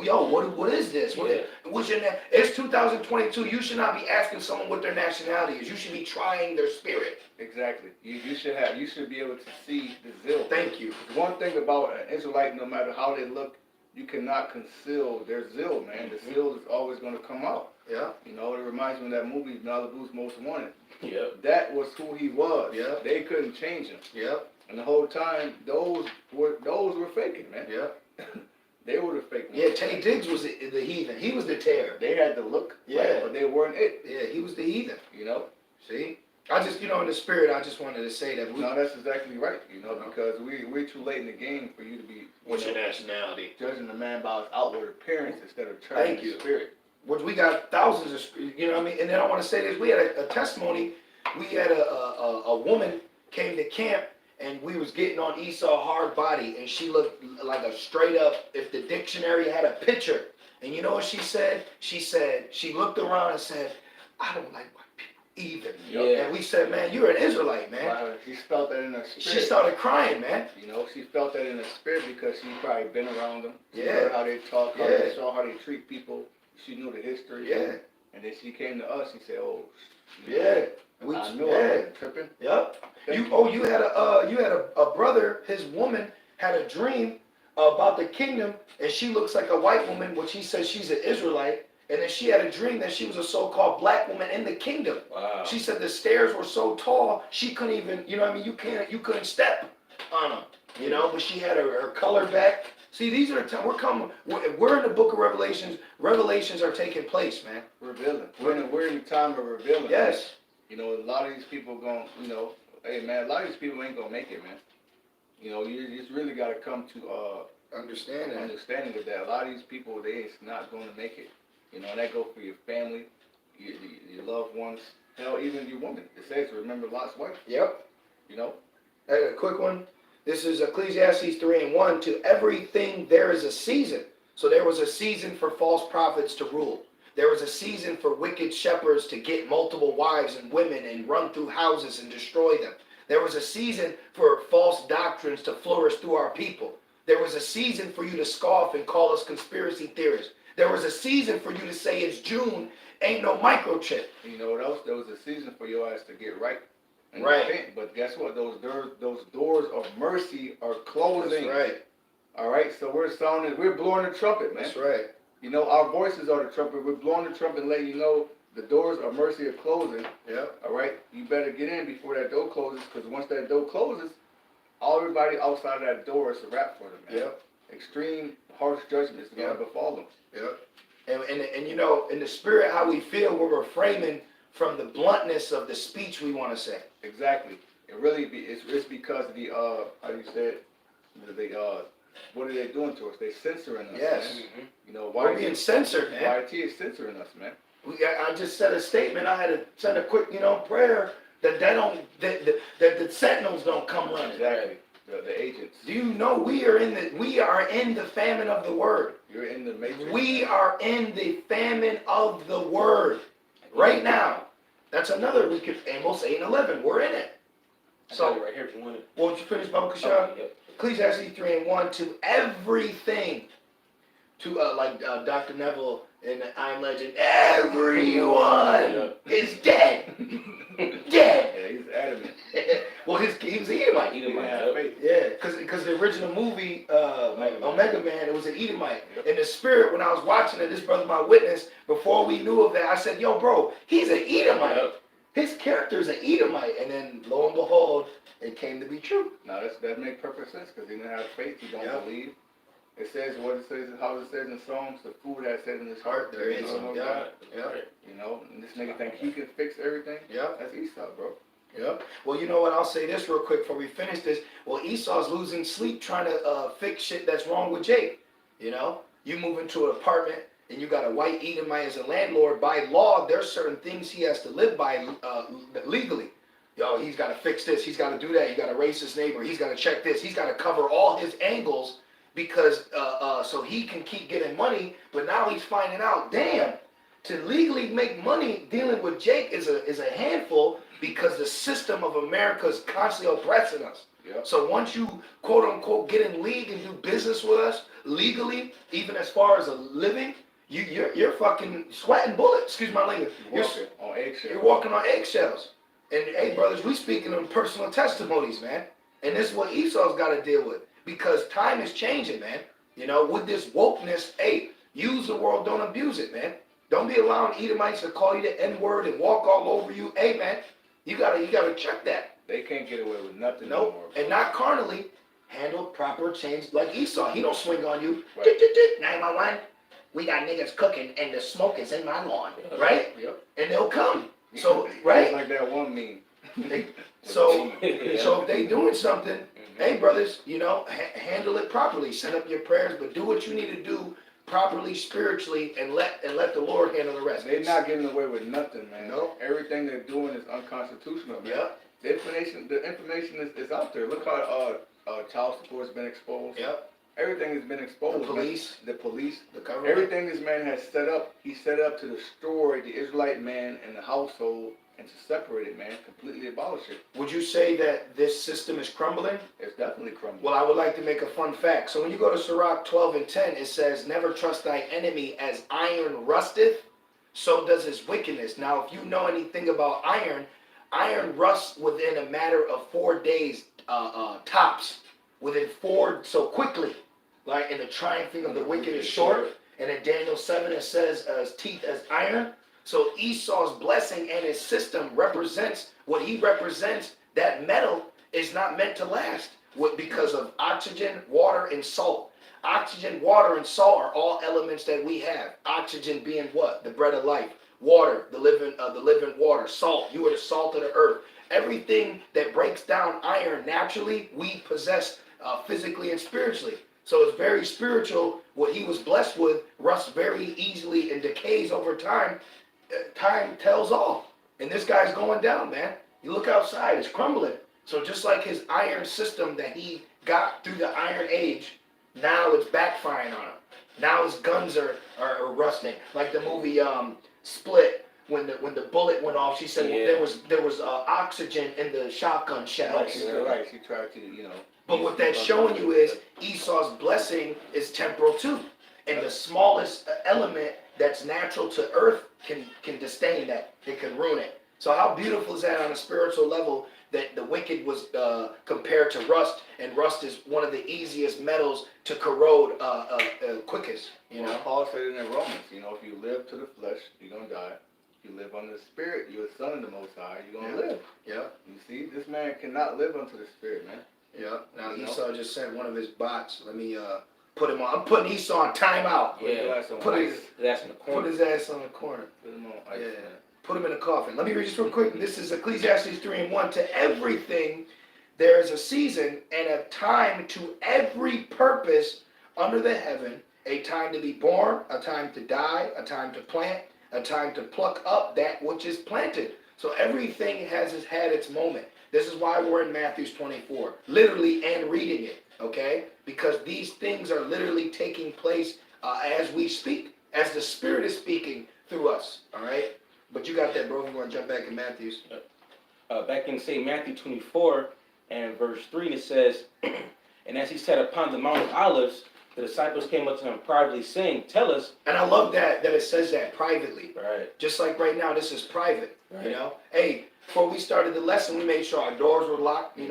yo, what is this? What's your name? It's 2022. You should not be asking someone what their nationality is. You should be trying their spirit. Exactly. You should be able to see the zeal. Thank you. One thing about an Israelite, no matter how they look, you cannot conceal their zeal, man. The zeal is always going to come out. Yeah. You know, it reminds me of that movie, Malibu's Most Wanted. Yeah. That was who he was. Yeah. They couldn't change him. Yeah. And the whole time, those were faking, man. Yeah. They were the fake ones. Yeah. Tay Diggs was the heathen. He was the terror. They had the look, Yeah. right, but they weren't it. Yeah. He was the heathen. You know. See. I just, in the spirit, I just wanted to say that No, that's exactly right. You know, because we're too late in the game for you to be What's your nationality? judging the man by his outward appearance instead of Thank trying you. the spirit. Which we got thousands of, you know what I mean? And then I want to say this, we had a testimony, we had a woman came to camp and we was getting on Esau hard body and she looked like a straight up, if the dictionary had a picture. And you know what she said? She looked around and said, I don't like white people either. Yeah. And we said, man, you're an Israelite, man. Wow, she felt that in her spirit. She started crying, man. You know, she felt that in her spirit because she probably been around them. She Yeah. heard how they talk, how Yeah. they saw how they treat people. She knew the history. Yeah. And then she came to us and said, "Oh, Yeah. I knew I yeah. wasn't tripping." Yep. You had a brother, his woman had a dream about the kingdom, and she looks like a white woman, which he says she's an Israelite, and then she had a dream that she was a so-called black woman in the kingdom. Wow. She said the stairs were so tall she couldn't even, you know what I mean, you couldn't step on them, you know, but she had her color back. See, these are the time we're in the book of Revelations. Revelations are taking place, man. Revealing. We're in the time of revealing. Yes. You know, a lot of these people going, hey man, a lot of these people ain't gonna make it, man. You know, you just really gotta come to Understand that. understanding of that. A lot of these people, they is not gonna make it. You know, and that go for your family, your loved ones, hell, even your woman. It says, remember Lot's wife. Yep. You know. Hey, a quick one. This is Ecclesiastes 3:1. To everything there is a season. So there was a season for false prophets to rule. There was a season for wicked shepherds to get multiple wives and women and run through houses and destroy them. There was a season for false doctrines to flourish through our people. There was a season for you to scoff and call us conspiracy theorists. There was a season for you to say it's June, ain't no microchip. You know what else? There was a season for your ass to get right. And Right. repent. But guess what? Those doors of mercy are closing. That's right. All right. So we're blowing the trumpet, man. That's right. You know, our voices are the trumpet. We're blowing the trumpet and letting you know the doors of mercy are closing. Yep. All right. You better get in before that door closes, because once that door closes, everybody outside of that door is a wrap for them, man. Yep. Extreme harsh judgments are Yep. gonna befall them. Yep. And you know, in the spirit, how we feel, we're refraining from the bluntness of the speech we want to say. Exactly. It's because of the how do you say it? What are they doing to us? They censoring us. Yes. Man. You know, We're being censored, man. YT is censoring us, man. I just said a statement. I had to send a quick, prayer that the sentinels don't come running. Exactly. the agents. Do you know we are in the famine of the word? You're in the matrix. We are in the famine of the word right now. That's another, we could, Amos 8 and 11, we're in it. I got So, it right here if you want it. won't you finish, Baba Kasha? Okay, yep. Ecclesiastes 3 and 1, to everything, to like Dr. Neville in the I Am Legend, everyone is dead. Dead. Yeah, he's adamant. Well, he was an Edomite. He Edomite, didn't have yep. faith. Yeah, because the original movie, Omega Man, it was an Edomite. Yep. In the spirit, when I was watching it, this brother, my witness, before we knew of that, I said, yo, bro, he's an Edomite. Yep. His character is an Edomite. And then, lo and behold, it came to be true. Now that makes perfect sense because he didn't have faith. He don't Yep. believe. It says what it says, how it says in Psalms. The fool that said in his heart, There is no some, God. yeah. You know, and this nigga think he can fix everything. Yep. That's Esau, bro. Yep. Well, you know what? I'll say this real quick before we finish this. Well, Esau's losing sleep trying to fix shit that's wrong with Jake. You know, you move into an apartment and you got a white Edomite as a landlord. By law, there's certain things he has to live by legally. Yo, he's got to fix this. He's got to do that. He got to raise his neighbor. He's got to check this. He's got to cover all his angles because so he can keep getting money. But now he's finding out, damn, to legally make money dealing with Jake is a handful because the system of America is constantly oppressing us. Yep. So once you quote unquote get in league and do business with us legally, even as far as a living, you're fucking sweating bullets. Excuse my language. You're walking on eggshells. You're walking on eggshells. And hey, brothers, we speaking on personal testimonies, man. And this is what Esau's got to deal with because time is changing, man. You know, with this wokeness, hey, use the world, don't abuse it, man. Don't be allowing Edomites to call you the N-word and walk all over you. Hey, man, you gotta check that. They can't get away with nothing Nope. anymore. And not carnally. Handle proper change like Esau. He don't swing on you. Right. 911. We got niggas cooking and the smoke is in my lawn, right? Yep. And they'll come. So right. It's like that one meme. So if they doing something, hey brothers, you know, handle it properly. Send up your prayers, but do what you need to do properly spiritually, and let the Lord handle the rest. They're not getting away with nothing, man. No. Everything they're doing is unconstitutional, man. Yep. The information is out there. Look how child support has been exposed. Yep. Everything has been exposed. The police. Man. The police. The government. Everything this man has set up, he set up to destroy the Israelite man and the household and to separate it, man, completely abolish it. Would you say that this system is crumbling? It's definitely crumbling. Well, I would like to make a fun fact. So when you go to Sirach 12 and 10, it says, never trust thy enemy as iron rusteth, so does his wickedness. Now, if you know anything about iron, iron rusts within a matter of 4 days, tops. Within 4, so quickly. Like in the triumphing of the wicked is short. And in Daniel 7, it says, as teeth as iron. So Esau's blessing and his system represents what he represents. That metal is not meant to last because of oxygen, water, and salt. Oxygen, water, and salt are all elements that we have. Oxygen being what? The bread of life. Water, the living water. Salt, you are the salt of the earth. Everything that breaks down iron naturally, we possess physically and spiritually. So it's very spiritual. What he was blessed with rusts very easily and decays over time. Time tells all. And this guy's going down, man. You look outside, it's crumbling. So just like his iron system that he got through the Iron Age, now it's backfiring on him. Now his guns are rusting. Like the movie Split, when the bullet went off, she said there was oxygen in the shotgun shells. Right. She tried to, you know. But what that's showing you is Esau's blessing is temporal too. And the smallest element that's natural to earth can disdain that. It can ruin it. So how beautiful is that on a spiritual level that the wicked was compared to rust, and rust is one of the easiest metals to corrode quickest. You know, Paul said it in Romans, you know, if you live to the flesh, you're going to die. If you live under the spirit, you're a son of the Most High, you're going to live. Yeah. You see, this man cannot live unto the spirit, man. Yeah. Now You know? Esau just sent one of his bots. Let me put him on. I'm putting Esau on timeout. Yeah. Put his That's in the put corner. his ass on the corner. Put him on ice, Yeah. man. Put him in a coffin. Let me read this real quick. This is Ecclesiastes 3 and 1. To everything there is a season and a time to every purpose under the heaven. A time to be born, a time to die, a time to plant, a time to pluck up that which is planted. So everything has had its moment. This is why we're in Matthew 24, literally and reading it, okay? Because these things are literally taking place as we speak, as the Spirit is speaking through us, all right? But you got that, bro. If you want to jump back in Matthew's. Back in, say, Matthew 24 and verse 3, it says, and as he sat upon the Mount of Olives, the disciples came up to him privately, saying, tell us. And I love that it says that privately. Right. Just like right now, this is private. Right. You know, hey, before we started the lesson, we made sure our doors were locked. We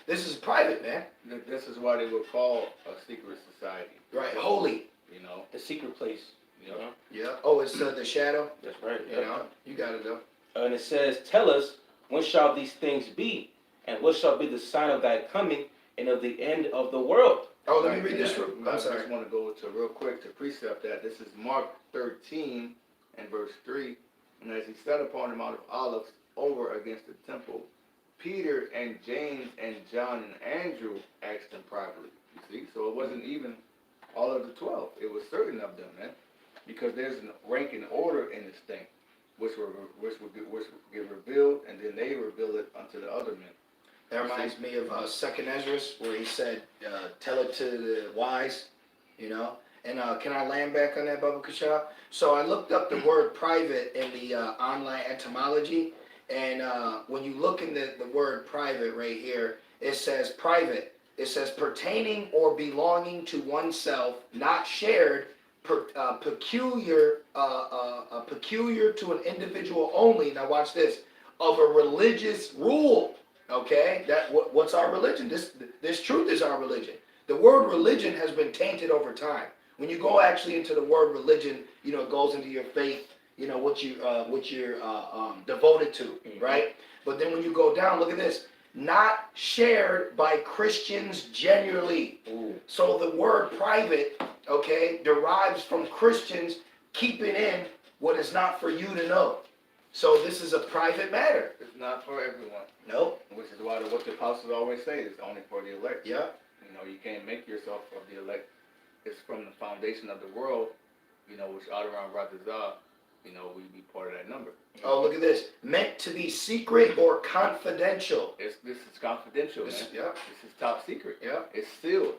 this is private, man. This is why they were called a secret society. Right, holy. You know. The secret place. You know? Yeah. Oh, it's the shadow. That's right. You know, you got it though. And it says, tell us, when shall these things be? And what shall be the sign of thy coming and of the end of the world? Oh, let me read this. I'm I sorry. just want to go to real quick to precept that. This is Mark 13 and verse 3. And as he sat upon the Mount of Olives over against the temple, Peter and James and John and Andrew asked him privately. You see? So it wasn't even all of the 12. It was certain of them, man. Because there's a rank and order in this thing, which will get revealed, and then they reveal it unto the other men. That reminds me of Second Ezra, where he said, "Tell it to the wise," you know. And can I land back on that, Baba Kasha? So I looked up the word "private" in the online etymology, and when you look in the word "private" right here, it says "private." It says pertaining or belonging to oneself, not shared, peculiar to an individual only. Now watch this. Of a religious rule. Okay, what's our religion? This truth is our religion. The word religion has been tainted over time. When you go actually into the word religion, you know, it goes into your faith, you know, what you're devoted to, right? But then when you go down, look at this. Not shared by Christians generally. Ooh. So the word private, okay, derives from Christians keeping in what is not for you to know. So this is a private matter. It's not for everyone. Nope. Which is why what the apostles always say is only for the elect. Yeah. You know, you can't make yourself of the elect. It's from the foundation of the world, you know, which Adoram Ratazah, you know, we be part of that number. Oh, look at this. Meant to be secret or confidential. This is confidential, man. Yeah. This is top secret. Yeah. It's sealed.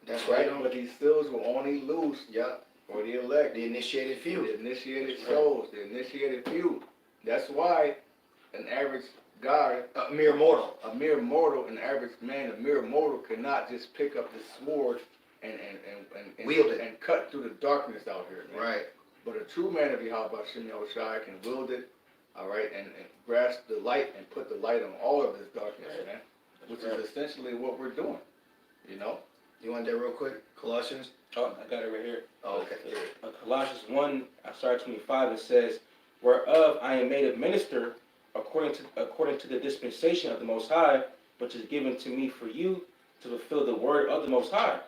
That's right. But these seals will only loose Yeah. for the elect. The initiated few. The initiated souls, the initiated few. That's why an average guy, A mere mortal. a mere mortal, an average man, a mere mortal cannot just pick up the sword and Wield it. and cut through the darkness out here, man. Right. But a true man of Yahweh Shem Yahushua can wield it, all right, and grasp the light and put the light on all of this darkness, man. Which is essentially what we're doing, you know. You want that real quick? Colossians? Oh, I got it right here. Oh, okay. Colossians 1, start 25, it says, whereof I am made a minister according to the dispensation of the Most High, which is given to me for you to fulfill the word of the Most High,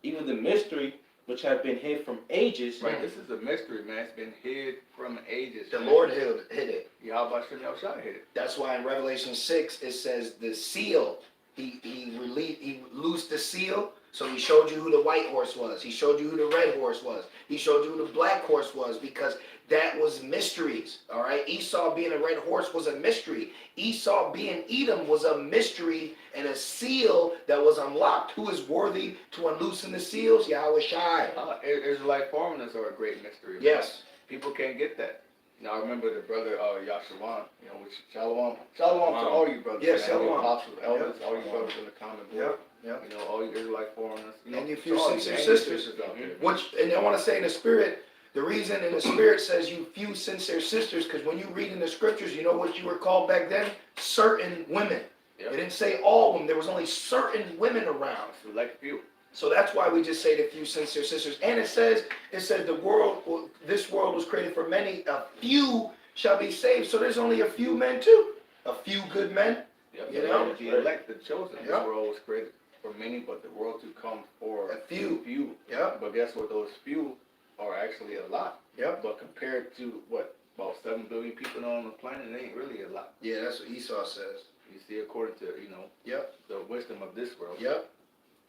even the mystery which have been hid from ages. Right, this is a mystery, man. It's been hid from ages. The man. Lord hid it. Yahweh Shem Yahushua hid it. That's why in Revelation 6 it says the seal. He loosed the seal. So he showed you who the white horse was. He showed you who the red horse was. He showed you who the black horse was, because that was mysteries. All right. Esau being a red horse was a mystery. Esau being Edom was a mystery and a seal that was unlocked. Who is worthy to unloosen the seals? Yahweh Shai. Israelite foreigners are a great mystery. Man. Yes. People can't get that. You know, I remember the brother Yashawan, you know, which Shalom to all you brothers. Yes, man. Shalom. Apostles, elders, Yep. all you brothers in the common board. Yep. You know, all you Israelite foreigners. You know, And you few all sincere angry sisters. out there. Which, and I want to say in the spirit, the reason in the spirit says you few sincere sisters, because when you read in the scriptures, you know what you were called back then? Certain women. Yep. It didn't say all women. There was only certain women around. Select few. So that's why we just say the few sincere sisters. And it says the world, this world was created for many. A few shall be saved. So there's only a few men too. A few good men. Yep. You know? The elect, the chosen. Yep. This world was created for many, but the world to come for A few. Yep. But guess what? Those few are actually a lot. Yep. But compared to what, about 7 billion people on the planet, it ain't really a lot. Yeah, that's what Esau says. You see, according to, you know, Yep. the wisdom of this world. Yep.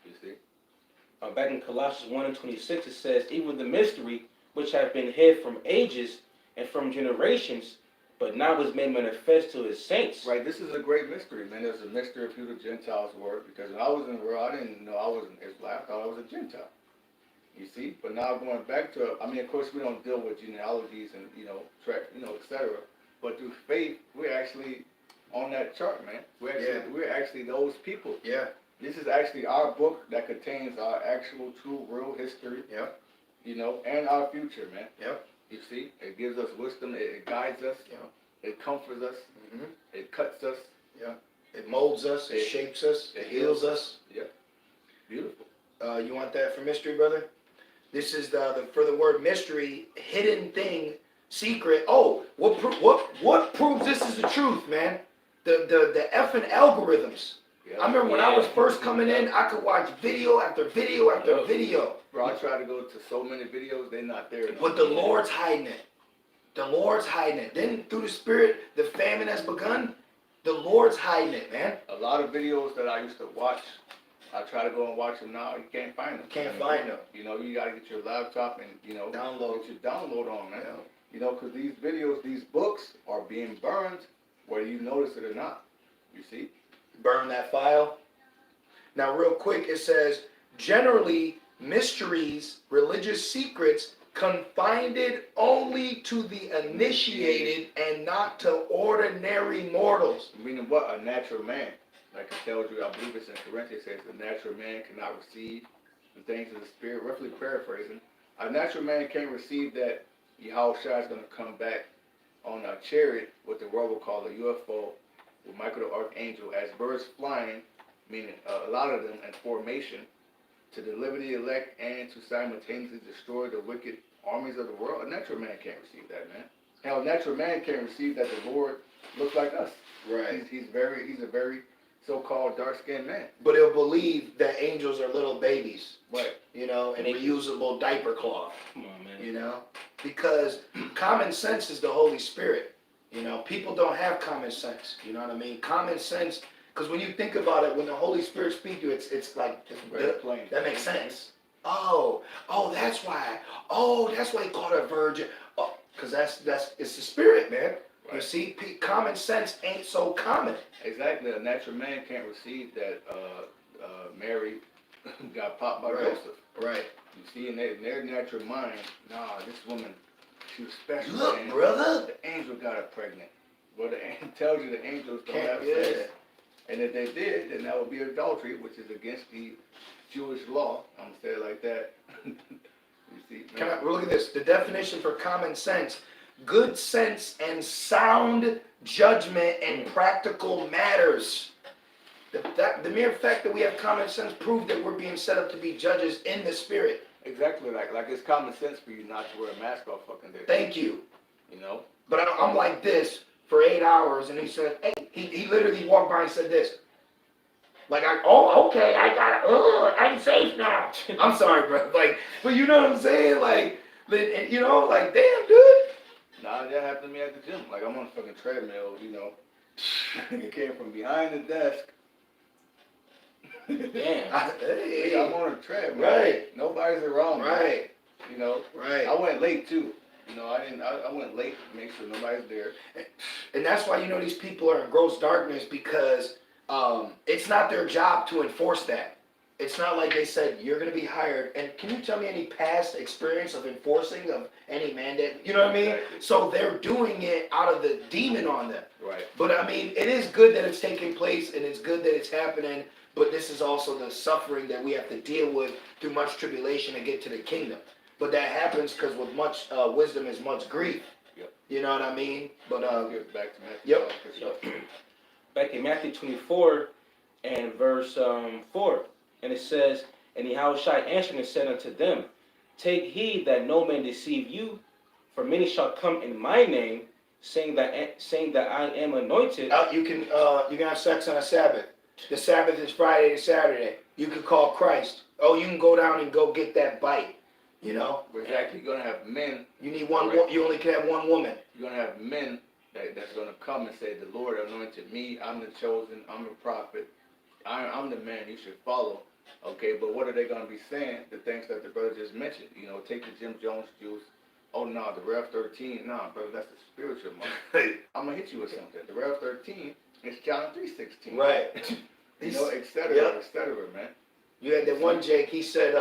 You see? Back in Colossians 1 and 26, it says, even the mystery which have been hid from ages and from generations, but now it's made manifest to his saints. Right, this is a great mystery, man. There's a mystery of who the Gentiles were, because when I was in the world, I didn't know I was an Israelite. I thought I was a Gentile. You see, but now going back to it, I mean, of course, we don't deal with genealogies and etc. But through faith, we're actually on that chart, man. We're actually those people. Yeah. This is actually our book that contains our actual, true, real history. Yep. And our future, man. Yep. You see, it gives us wisdom. It guides us. Yep. It comforts us. Mm-hmm. It cuts us. It molds us. It shapes us. It heals us. Yep. Beautiful. You want that for mystery, brother? This is for the word mystery, hidden thing, secret. Oh, what proves this is the truth, man? The effing algorithms. Yeah. I remember when I was first coming in, I could watch video after video after video. Bro, I try to go to so many videos, they're not there. But the Lord's hiding it. The Lord's hiding it. Then through the Spirit, the famine has begun. The Lord's hiding it, man. A lot of videos that I used to watch, I try to go and watch them now. You can't find them. Can't find them. You gotta get your laptop and Download. get your download on, man. Yeah. Because these videos, these books are being burned, whether you notice it or not. You see? Burn that file. Now, real quick, it says, generally, mysteries, religious secrets, confined only to the initiated and not to ordinary mortals. Meaning what? A natural man. Like it tells you, I believe it's in Corinthians, it says the natural man cannot receive the things of the Spirit. Roughly paraphrasing. A natural man can't receive that Yahushua is going to come back on a chariot, what the world will call a UFO, with Michael the Archangel, as birds flying, meaning a lot of them in formation, to deliver the elect and to simultaneously destroy the wicked armies of the world. A natural man can't receive that, man. Hell, a natural man can't receive that the Lord looks like us. Right. He's a very so-called dark-skinned man. But he'll believe that angels are little babies. Right. And reusable diaper cloth. Come on, man. Because common sense is the Holy Spirit. People don't have common sense. You know what I mean? Common sense, because when you think about it, when the Holy Spirit speaks to you, it's like, that makes sense. Oh, that's why. Oh, that's why he called her a virgin. Oh, because it's the Spirit, man. Right. You see, common sense ain't so common. Exactly. A natural man can't receive that Mary got popped by Joseph. Right. You see, in their natural mind, nah, this woman, she was special. Look, man. brother. The angel got her pregnant. Well, it tells you the angels don't have sex. And if they did, then that would be adultery, which is against the Jewish law. I'm going to say it like that. You see? Look at this. The definition for common sense: good sense and sound judgment in practical matters. The mere fact that we have common sense proves that we're being set up to be judges in the Spirit. Exactly. Like it's common sense for you not to wear a mask all fucking day. Thank you. But I'm like this for 8 hours, and he said, hey, he literally walked by and said this. Like, okay, I'm safe now. I'm sorry, bro. Like, but you know what I'm saying? Like, damn, dude. Nah, that happened to me at the gym. Like, I'm on a fucking treadmill, It came from behind the desk. Damn. I'm on a treadmill. Right. Nobody's around me. Right. Right. I went late, too. I went late to make sure nobody's there. And that's why, these people are in gross darkness, because it's not their job to enforce that. It's not like they said, you're going to be hired. And can you tell me any past experience of enforcing of any mandate? You know what I mean? Exactly. So they're doing it out of the demon on them. Right. But it is good that it's taking place, and it's good that it's happening. But this is also the suffering that we have to deal with through much tribulation to get to the kingdom. But that happens because with much wisdom is much grief. Yep. You know what I mean? But get back to Matthew. Yep. Back in Matthew 24 and verse 4, and it says, and Yahushua answered and said unto them, take heed that no man deceive you, for many shall come in my name, saying that I am anointed. You can have sex on a Sabbath. The Sabbath is Friday to Saturday. You can call Christ. Oh, you can go down and go get that bite. Exactly. You're gonna have men. You need one. You only can have one woman. You're gonna have men that's gonna come and say, "The Lord anointed me. I'm the chosen. I'm the prophet. I'm the man you should follow." Okay, but what are they gonna be saying? The things that the brother just mentioned. Take the Jim Jones juice, oh no, the Rev 13, nah, brother, that's the spiritual month. I'm gonna hit you with something. The Rev 13 is John 3:16. Right. You know, et cetera, Yep. et cetera, man. You had that one Jake, he said,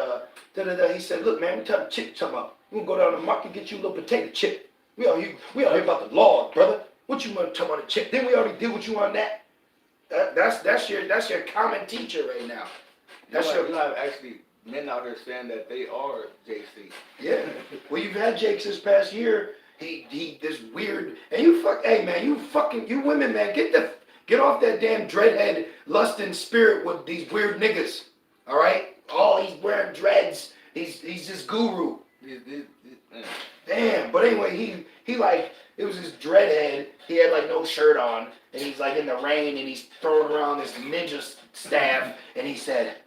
he said, look, man, tell the chick, talking about, you gonna go down to the market, get you a little potato chip. We out here about the Lord, brother. What you want to talk about the chip? Didn't we already deal with you on that? That's your common teacher right now. That's You have actually men out here saying that they are JC. Yeah. Well, you've had Jakes this past year. He this weird, and hey man, you women, man, get off that damn dreadhead lusting spirit with these weird niggas. All right? Oh, he's wearing dreads. He's this guru. Damn. But anyway, he like, it was his dreadhead. He had like no shirt on, and he's like in the rain, and he's throwing around this ninja staff, and he said,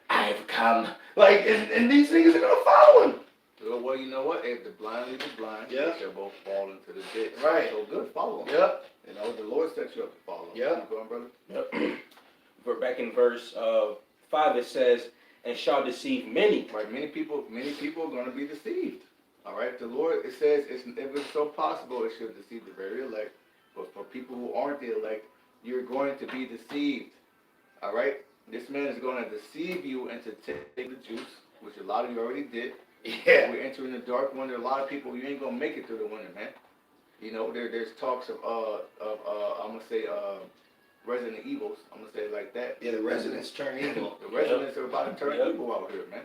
I've come. Like, and these niggas are gonna follow him. Well, you know what? If the blind lead the blind, Yeah. they'll both fall into the ditch. Right. So good, follow them. Yep. You know, the Lord set you up to follow. Yeah. Keep going, brother. Yep. Back in verse 5, it says, and shall deceive many. Right, many people are going to be deceived. All right, the Lord, it says, if it's so possible, it should deceive the very elect. But for people who aren't the elect, you're going to be deceived. All right, this man is going to deceive you into taking the juice, which a lot of you already did. Yeah. We're entering the dark winter. A lot of people, you ain't gonna make it through the winter, man. You know, there's talks of I'm gonna say Resident Evils. I'm gonna say it like that. Yeah, the residents turn evil. The residents are about to turn Yep. evil out here, man.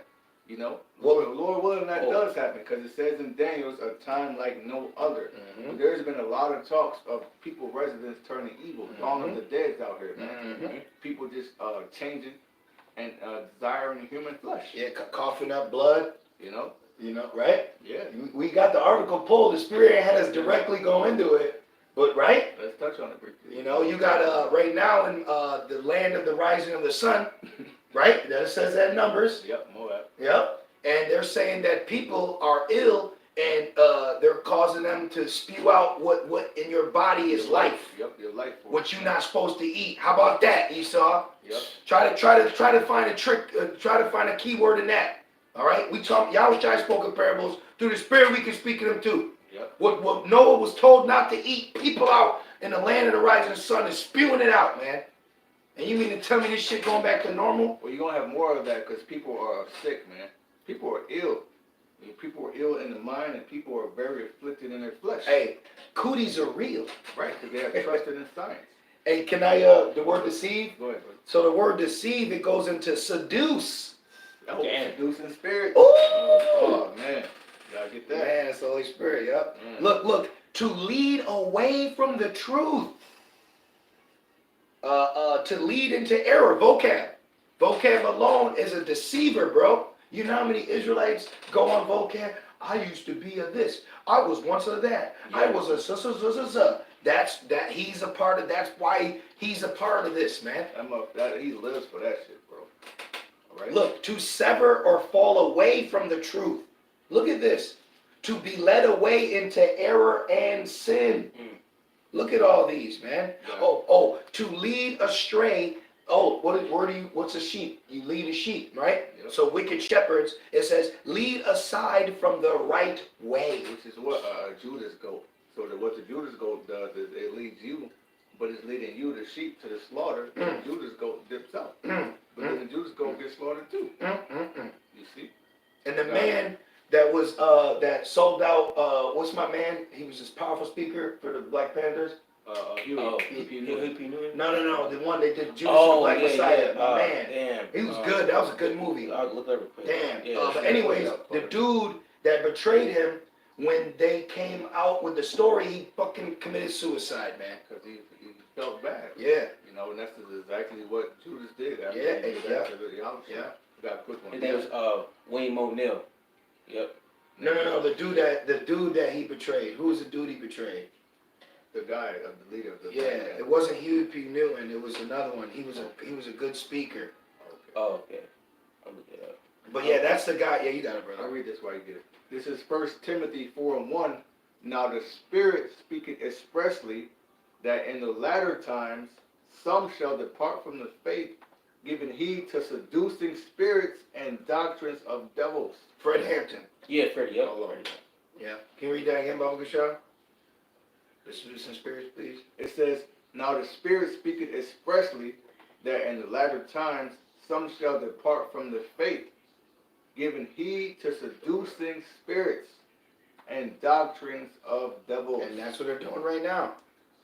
You know, Well- Lord willing, that Oh. does happen because it says in Daniel's a time like no other. Mhm. There's been a lot of talks of people, residents turning evil, Dawn of the Dead's out here, man. Mhm. People just changing and desiring human flesh. Yeah, coughing up blood. You know, Right? yeah. We got the article pulled. The Spirit had us directly go into it. But right? Let's touch on it briefly. You know, you got right now in the land of the rising of the sun, right? That says that in Numbers. Yep, Moab. Yep. And they're saying that people are ill and they're causing them to spew out what in your body is life. Yep, your life force. What you're not supposed to eat. How about that, Esau? Yep. Try to find a trick. Try to find a key word in that. All right. We talk. Yahushua spoke in parables. Through the Spirit, we can speak in them too. Yep. What Noah was told not to eat, people out in the land of the rising sun is spewing it out, man. And you mean to tell me this shit going back to normal? Well, you're going to have more of that because people are sick, man. People are ill. I mean, people are ill in the mind and people are very afflicted in their flesh. Hey, cooties are real. Right, because they have trusted in science. Hey, can I, the word deceive? Go ahead, brother. So the word deceive, it goes into seduce. Oh, Damn. seducing spirit. Ooh! Oh, man. Gotta get that. Man, it's the Holy Spirit, yep. Mm. Look, to lead away from the truth. To lead into error, vocab. Vocab alone is a deceiver, bro. You know how many Israelites go on vocab? I used to be a this. I was once a that. I Yeah. was a That's he's a part of, that's why he's a part of this, man. He lives for that shit, bro. All right? Look, to sever or fall away from the truth. Look at this. To be led away into error and sin. Mm. Look at all these, man. Yeah. Oh, to lead astray. Oh, what's a sheep? You lead a sheep, right? Yep. So wicked shepherds, it says, lead aside from the right way. Which is what Judas goat. So what the Judas goat does is it leads you, but it's leading you, the sheep, to the slaughter. Mm. The Judas goat dips out. Mm, But then the Judas goat gets slaughtered too. mm. You see? And the man that was that sold out, what's my man? He was this powerful speaker for the Black Panthers. Huey. Oh, Huey No, the one that did Judas Oh, the Black yeah, Messiah, yeah. my man. Damn. He was good. That was a good movie. I'll look over quick. Damn. Yeah, But anyways, the dude that betrayed him, when they came out with the story, he fucking committed suicide, man. Because he felt bad. Yeah. You know, and that's exactly what Judas did. After Yeah, he did yeah. after the Yahusha. Yeah. Got a quick one. His name was Wayne O'Neal. Yep. No. The dude that he betrayed. Who was the dude he betrayed? The guy, the leader of the Yeah. It wasn't Huey P. Newton. It was another one. He was a good speaker. Okay. Oh, okay. I'll look it up. But yeah, that's the guy. Yeah, you got it, I'll brother. read this while you get it. This is 1 Timothy 4:1. Now the Spirit speaketh expressly that in the latter times some shall depart from the faith, giving heed to seducing spirits and doctrines of devils. Fred Hampton. Yeah, Freddie. Yep. Hold on. Freddie. Yeah. Can you read that again, Baba Gashar? The seducing spirits, please. It says, now the Spirit speaketh expressly that in the latter times some shall depart from the faith, giving heed to seducing spirits and doctrines of devils. And that's what they're doing right now.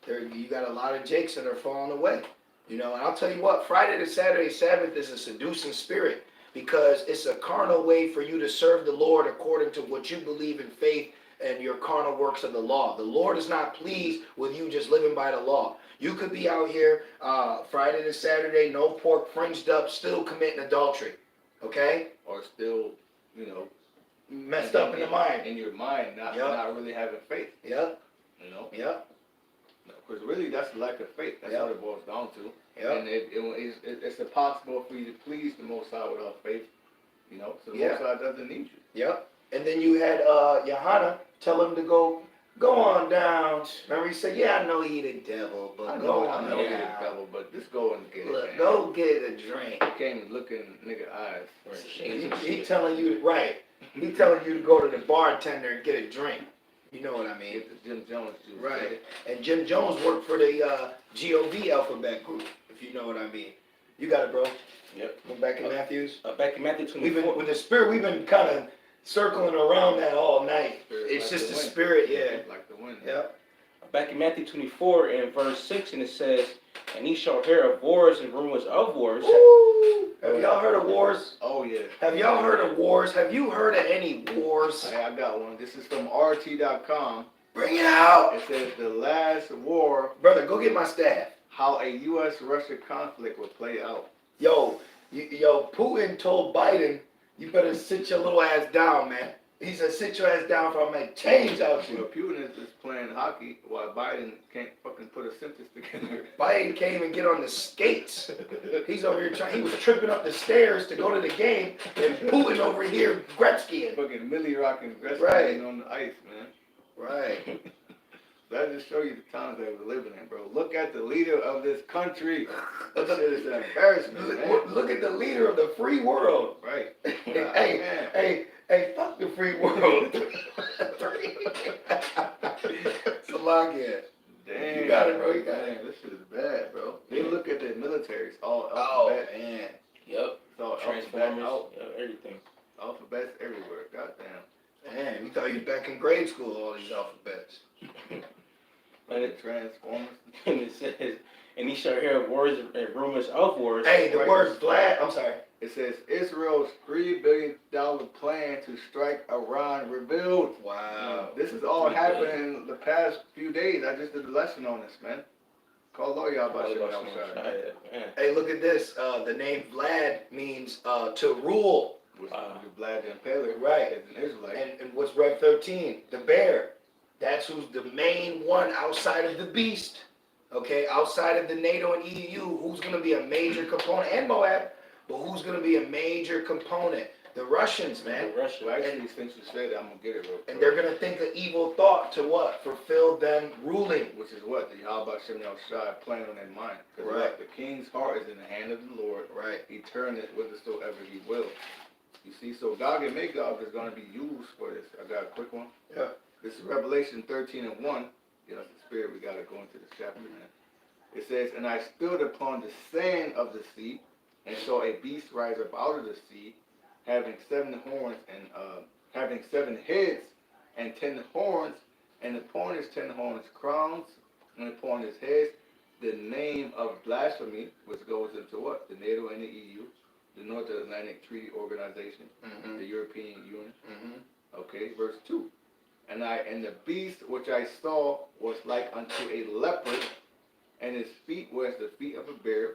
You got a lot of jakes that are falling away. You know, and I'll tell you what, Friday to Saturday Sabbath is a seducing spirit because it's a carnal way for you to serve the Lord according to what you believe in faith and your carnal works of the law. The Lord is not pleased with you just living by the law. You could be out here Friday to Saturday, no pork, fringed up, still committing adultery. Okay? Or still, you know, Messed up in the mind. In your mind, not really having faith. Yep. You know? Yep. Because really, that's lack of faith. That's what it boils down to. Yep. And it's impossible for you to please the Most High without faith. You know? So the Most High doesn't need you. Yep. And then you had Johanna tell him to go on down. Remember he said, yeah, I know he the devil, but I go know on you're the down. devil, but just go and get Look, it, man. go get a drink. You can't even look in nigga eyes. He telling you, right. He telling you to go to the bartender and get a drink. You know what I mean? Get the Jim Jones juice. Right. And Jim Jones worked for the GOV alphabet group, if you know what I mean. You got it, bro. Yep. Go back in Matthews. Back in Matthew 24. With the spirit, we've been kind of circling around that all night. Spirit It's like just the wind. spirit, yeah. Like the wind. Yeah. Back in Matthew 24 and verse 6, and it says, and ye shall hear of wars and rumors of wars. Ooh. Have y'all heard of wars? Oh, yeah. Have y'all heard of wars? Have you heard of any wars? Hey, I got one. This is from RT.com. Bring it out. It says the last war, Brother, go get my staff. how a U.S.-Russia conflict will play out. Yo, Putin told Biden, you better sit your little ass down, man. He said, sit your ass down for I make change out Well, you. Putin is playing hockey while Biden can't fucking put a sentence together. Biden can't even get on the skates. He's over here he was tripping up the stairs to go to the game, and Putin over here Gretzkying. Fucking Millie rocking Gretzky Right. on the ice, man. Right. That just show you the times that we're living in, bro. Look at the leader of this country. That shit is an embarrassment, man. Look at the leader of the free world. Right. Hey, fuck the free world. Salakia. Damn. You got it, bro. You got it. Damn, this shit is bad, bro. They look at the military. It's all Oh, alphabet. man. Yep. It's all Transformers. alphabet. Everything. Alphabets everywhere. Goddamn. Man, you thought you was back in grade school, all these alphabets. And it, Transformers. and it says, and ye shall hear of wars and rumors of wars. Hey, the Right. word Vlad, I'm sorry. It says Israel's $3 billion plan to strike Iran revealed. Wow. This is all happening in the past few days. I just did a lesson on this, man. Call all y'all about shit. Man. Hey, look at this. The name Vlad means to rule. Which Wow. Vlad the Impaler, Right. as an Israelite. And what's Rev 13? The bear. That's who's the main one outside of the beast. Okay, outside of the NATO and EU, who's going to be a major component, and Moab, but who's going to be a major component? The Russians, man. Russia. Well, actually, since you said that, I'm gonna get it real quick. And they're going to think an evil thought to what? Fulfill them ruling. Which is what the Yahweh Shem Shai plan on their mind. Because Right. the king's heart is in the hand of the Lord. Right. He turned it whithersoever he will. You see, so Gog and Magog is going to be used for this. I got a quick one. Yeah. This is Revelation 13 and 1. You know, it's the spirit, we got to go into this chapter, man. It says, and I stood upon the sand of the sea, and saw a beast rise up out of the sea, having 7 horns, and having 7 heads, and 10 horns, and upon his 10 horns crowns, and upon his heads the name of blasphemy, which goes into what? The NATO and the EU, the North Atlantic Treaty Organization, Mm-hmm. the European Union. Mm-hmm. Okay, verse 2. And the beast which I saw was like unto a leopard, and his feet were as the feet of a bear,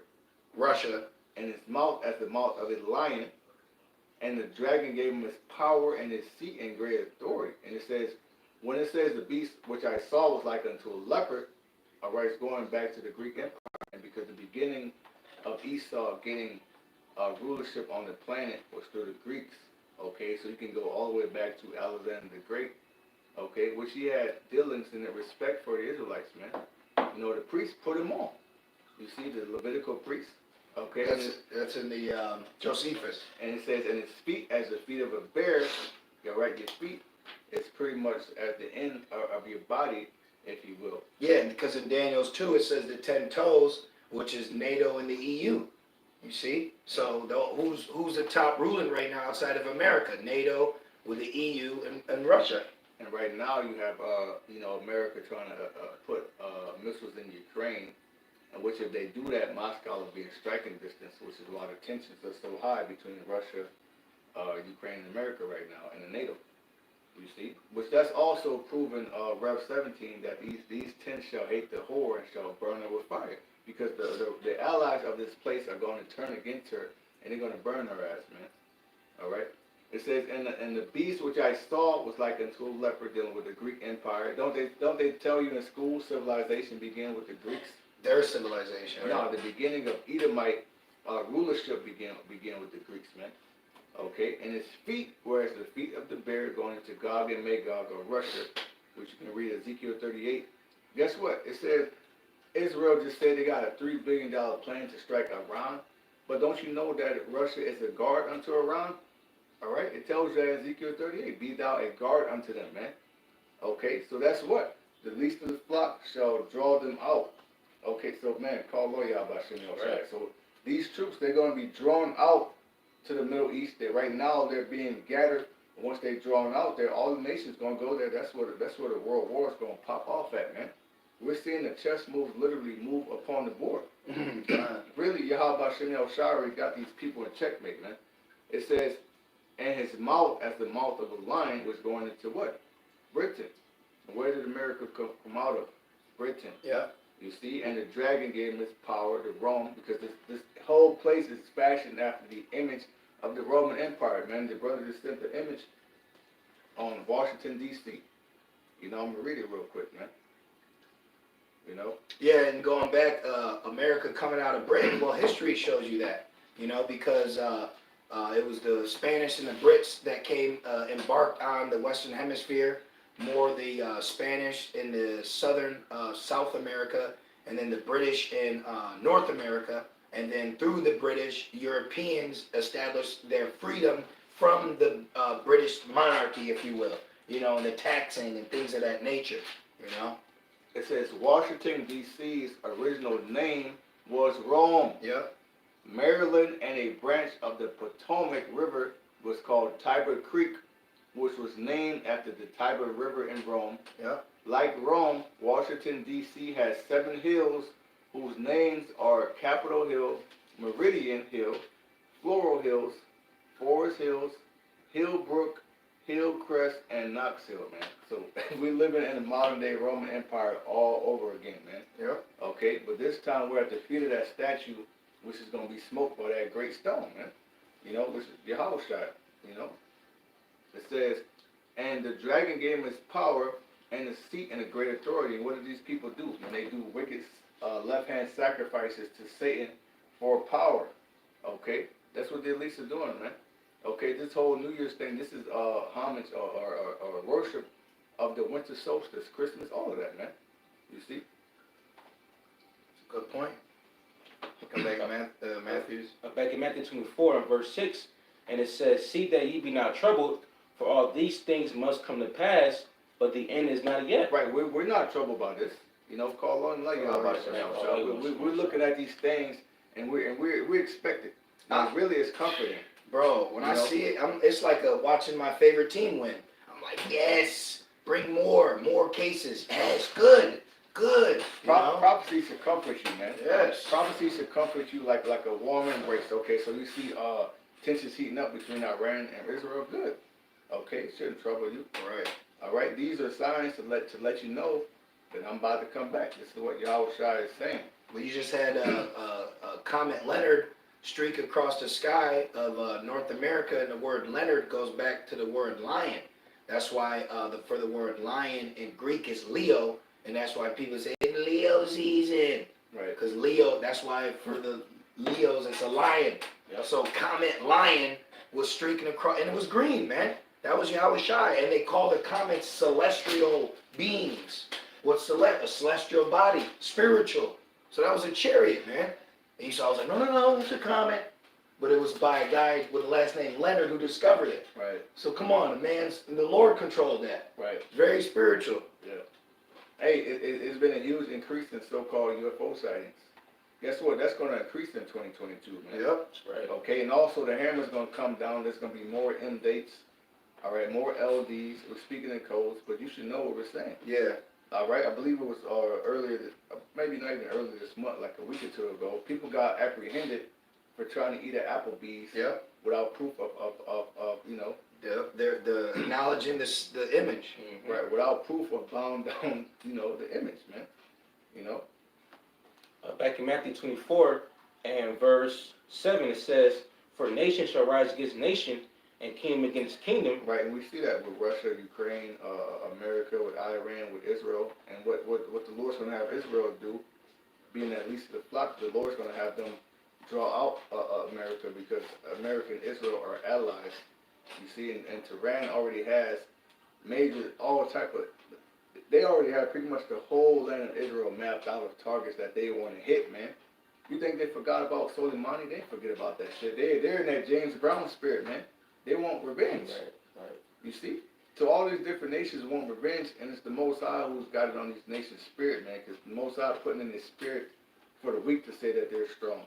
Russia. and his mouth as the mouth of a lion. And the dragon gave him his power and his seat and great authority. And it says, when it says the beast which I saw was like unto a leopard, all right, it's going back to the Greek Empire, and because the beginning of Esau getting rulership on the planet was through the Greeks. Okay, so you can go all the way back to Alexander the Great. Okay, which he had dealings in the respect for the Israelites, man. You know, the priests put him on. You see the Levitical priests. Okay, That's in the Josephus. and it says, and his feet as the feet of a bear, you right, your feet, it's pretty much at the end of your body, if you will. Yeah, because in Daniel's 2 it says the 10 toes, which is NATO and the EU. You see? So who's the top ruling right now outside of America? NATO with the EU and Russia. And right now you have, America trying to put missiles in Ukraine, which if they do that, Moscow will be in striking distance, which is why the tensions are so high between Russia, Ukraine, and America right now, and the NATO. You see? Which that's also proven, Rev 17, that these 10 shall hate the whore and shall burn her with fire. Because the allies of this place are going to turn against her, and they're going to burn her ass, man. All right? It says, and the beast which I saw was like unto a leopard dealing with the Greek Empire. Don't they tell you in school civilization began with the Greeks? Their civilization. No, the beginning of Edomite rulership began with the Greeks, man. Okay, and his feet were as the feet of the bear going into Gog and Magog or Russia, which you can read Ezekiel 38. Guess what? It says Israel just said they got a $3 billion plan to strike Iran, but don't you know that Russia is a guard unto Iran? All right, it tells you in Ezekiel 38, be thou a guard unto them, man. Okay, so that's what? The least of the flock shall draw them out. Okay, so man, call lawyer about right. So these troops, they're going to be drawn out to the Middle East. Right now they're being gathered. Once they're drawn out there, all the nations going to go there. That's where the world war is going to pop off at, man. We're seeing the chess moves literally move upon the board. Really, Yahweh Shem Shari got these people in checkmate, man. It says, and his mouth as the mouth of a lion was going into what? Britain. And where did America come out of? Britain. Yeah. You see, and the dragon gave him his power to Rome, because this whole place is fashioned after the image of the Roman Empire, man. The brother just sent the image on Washington, D.C. I'm going to read it real quick, man. Yeah, and going back, America coming out of Britain, well, history shows you that, because it was the Spanish and the Brits that embarked on the Western Hemisphere, more the Spanish in the southern South America, and then the British in North America, and then through the British, Europeans established their freedom from the British monarchy, if you will, and the taxing and things of that nature, It says Washington, D.C.'s original name was Rome. Yeah. Maryland and a branch of the Potomac River was called Tiber Creek, which was named after the Tiber River in Rome. Yeah. Like Rome, Washington, D.C. has 7 hills whose names are Capitol Hill, Meridian Hill, Floral Hills, Forest Hills, Hillbrook, Hillcrest, and Knox Hill, man. So we're living in the modern day Roman Empire all over again, man. Yeah. Okay, but this time we're at the feet of that statue, which is going to be smoked by that great stone, man. Which is Yahweh Shai, It says, and the dragon gave him his power and a seat and a great authority. And what do these people do? When they do wicked left-hand sacrifices to Satan for power. Okay, that's what the elites are doing, man. Okay, this whole New Year's thing, this is homage or worship of the winter solstice, Christmas, all of that, man. You see? Good point. Come back, Matthews. Back in Matthew 24 and verse 6, and it says, see that ye be not troubled, for all these things must come to pass, but the end is not yet. Right, we're not troubled by this. Call on like we're looking at these things and we expect it. It really is comforting. Bro, when I see it, it's like watching my favorite team win. I'm like, yes, bring more cases. Yes, good. Prophecy should comfort you, man. Yes. Prophecy should comfort you like a warm embrace. Okay, so you see tensions heating up between Iran and Israel. Good. Okay, it shouldn't trouble you. All right. These are signs to let you know that I'm about to come back. This is what Yahweh Shai is saying. Well, you just had a Comet Leonard streak across the sky of North America, and the word Leonard goes back to the word lion. That's why for the word lion in Greek is Leo, and that's why people say Leo season. Right. Because Leo, that's why for the Leos it's a lion. Yep. So Comet Lion was streaking across, and it was green, man. That was Yahweh Shai, and they call the comets celestial beings. What's a celestial body, spiritual. So that was a chariot, man. And Esau was like, no, it's a comet. but it was by a guy with the last name Leonard who discovered it. Right. So come on, the Lord controlled that. Right. Very spiritual. Yeah. Hey, it's been a huge increase in so-called UFO sightings. Guess what? That's going to increase in 2022, man. Yep. That's right. Okay, and also the hammer's going to come down. There's going to be more M dates. All right, more LDs. We're speaking in codes, but you should know what we're saying. Yeah. All right, I believe it was earlier, maybe not even earlier this month, like a week or two ago. People got apprehended for trying to eat at Applebee's Yep. without proof of you know, The acknowledging the image. Mhm. right, without proof of bowing down, you know, the image, man. You know. Back in Matthew 24 and verse 7, it says, "For nation shall rise against nation, and kingdom against kingdom." Right, and we see that with Russia, Ukraine, America, with Iran, with Israel, and what the Lord's going to have Israel do, being at least the flock, the Lord's going to have them draw out America, because America and Israel are allies. You see, and Tehran already has they already have pretty much the whole land of Israel mapped out of targets that they want to hit, man. You think they forgot about Soleimani? They forget about that shit. They're in that James Brown spirit, man. They want revenge. Right. You see? So all these different nations want revenge, and it's the Most High who's got it on these nations' spirit, man, because the Most High putting in his spirit for the weak to say that they're strong.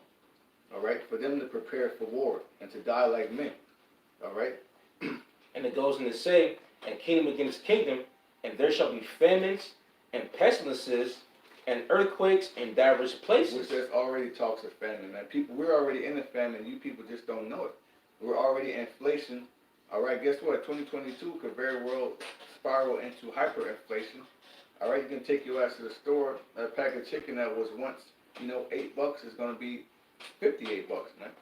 All right? For them to prepare for war and to die like men. All right? And it goes on to say, "And kingdom against kingdom, and there shall be famines and pestilences and earthquakes in diverse Which places." there's already talks of famine, man. People, we're already in a famine. You people just don't know it. We're already in inflation. All right, guess what? 2022 could very well spiral into hyperinflation. All right, you can take your ass to the store. A pack of chicken that was once, you know, $8 is gonna be $58, man.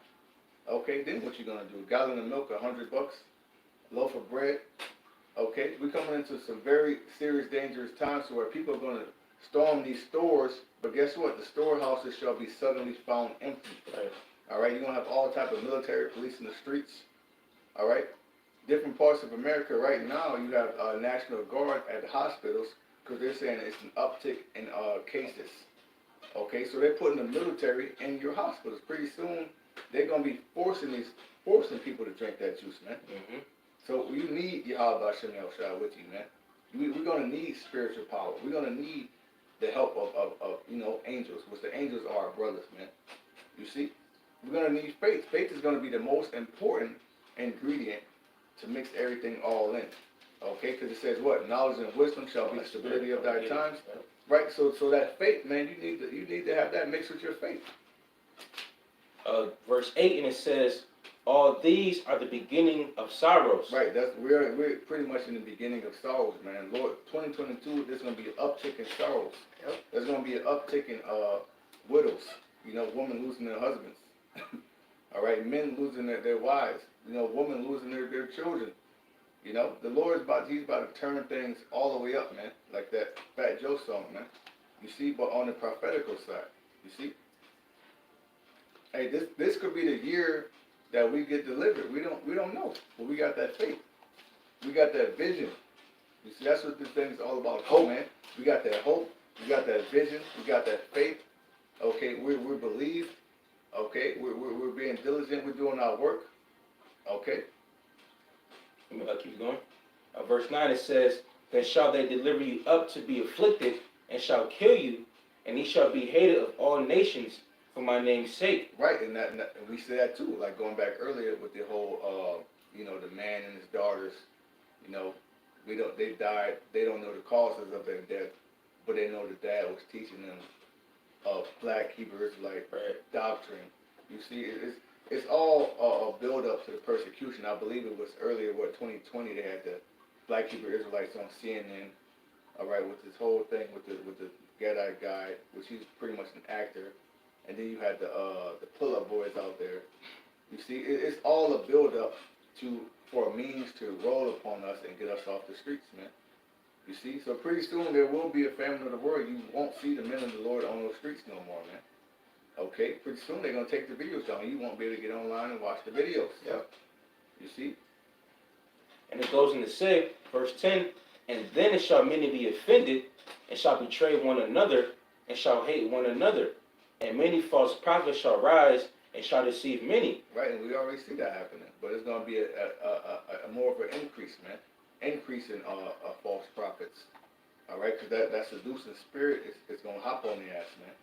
Okay, then what you gonna do? A gallon of milk, $100. Loaf of bread. Okay, we're coming into some very serious, dangerous times where people are gonna storm these stores. But guess what? The storehouses shall be suddenly found empty. Right. All right, you're gonna have all type of military police in the streets. All right, different parts of America right now, you have National Guard at the hospitals because they're saying it's an uptick in cases. Okay, so they're putting the military in your hospitals. Pretty soon, they're gonna be forcing people to drink that juice, man. Mm-hmm. So you need Yahweh Hashem Shai with you, man. We're gonna need spiritual power. We're gonna need the help of you know, angels, which the angels are our brothers, man. You see? We're gonna need faith. Faith is gonna be the most important ingredient to mix everything all in. Okay, because it says what? Knowledge and wisdom shall be the stability of thy times. Right? So that faith, man, you need to have that mixed with your faith. Verse 8, and it says, "All these are the beginning of sorrows." Right, we're pretty much in the beginning of sorrows, man. Lord, 2022, there's gonna be an uptick in sorrows. Yep. There's gonna be an uptick in widows. You know, women losing their husbands. All right, men losing their wives. You know, women losing their children. You know, the Lord he's about to turn things all the way up, man. Like that Fat Joe song, man. You see, but on the prophetical side, you see. Hey, this could be the year that we get delivered. We don't know, but we got that faith. We got that vision. You see, that's what this thing's all about. Hope, man. We got that hope. We got that vision. We got that faith. Okay, we believe. Okay, we're being diligent. We're doing our work. Okay. Keep going. Verse 9, it says, "Then shall they deliver you up to be afflicted, and shall kill you, and ye shall be hated of all nations for my name's sake." Right, and we say that too. Like going back earlier with the whole, you know, the man and his daughters. You know, they died. They don't know the causes of their death, but they know the dad was teaching them black Hebrew Israelite doctrine. You see, it's all a build up to the persecution. I believe it was earlier, 2020, they had the Black Hebrew Israelites on CNN. All right, with this whole thing with the Gadite guy, which he's pretty much an actor, and then you had the pull-up boys out there. You see, it's all a build up for a means to roll upon us and get us off the streets, man. You see, so pretty soon there will be a famine of the world. You won't see the men of the Lord on those streets no more, man. Okay, pretty soon they're gonna take the videos down. You won't be able to get online and watch the videos. Yep. You see? And it goes on to say, verse 10, "And then shall many be offended, and shall betray one another, and shall hate one another. And many false prophets shall rise, and shall deceive many. Right, and we already see that happening. But it's going to be a more of an increase, man. Increase in false prophets. All right, because that seducing spirit is going to hop on the ass, man.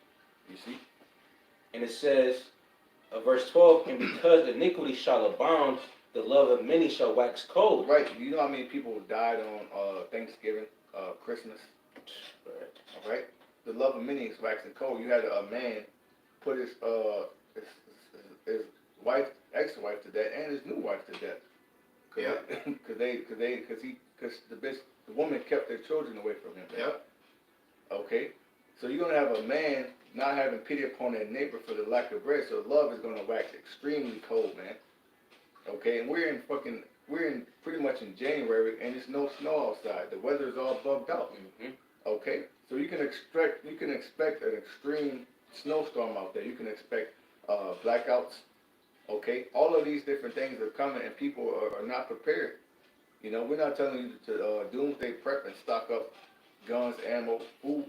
You see? And it says, verse 12, and because iniquity shall abound, the love of many shall wax cold. Right, you know how many people died on Thanksgiving, Christmas? All right? The love of many is waxing cold. You had a man put his wife, ex-wife to death, and his new wife to death. Yeah. Because the woman kept their children away from him. Yep. Okay, so you're gonna have a man not having pity upon their neighbor for the lack of bread. So love is gonna wax extremely cold, man. Okay, and we're in pretty much in January, and there's no snow outside. The weather is all bugged out. Mm-hmm. Okay, so you can expect an extreme snowstorm out there. You can expect blackouts. Okay, all of these different things are coming, and people are not prepared. You know, we're not telling you to doomsday prep and stock up guns, ammo, food,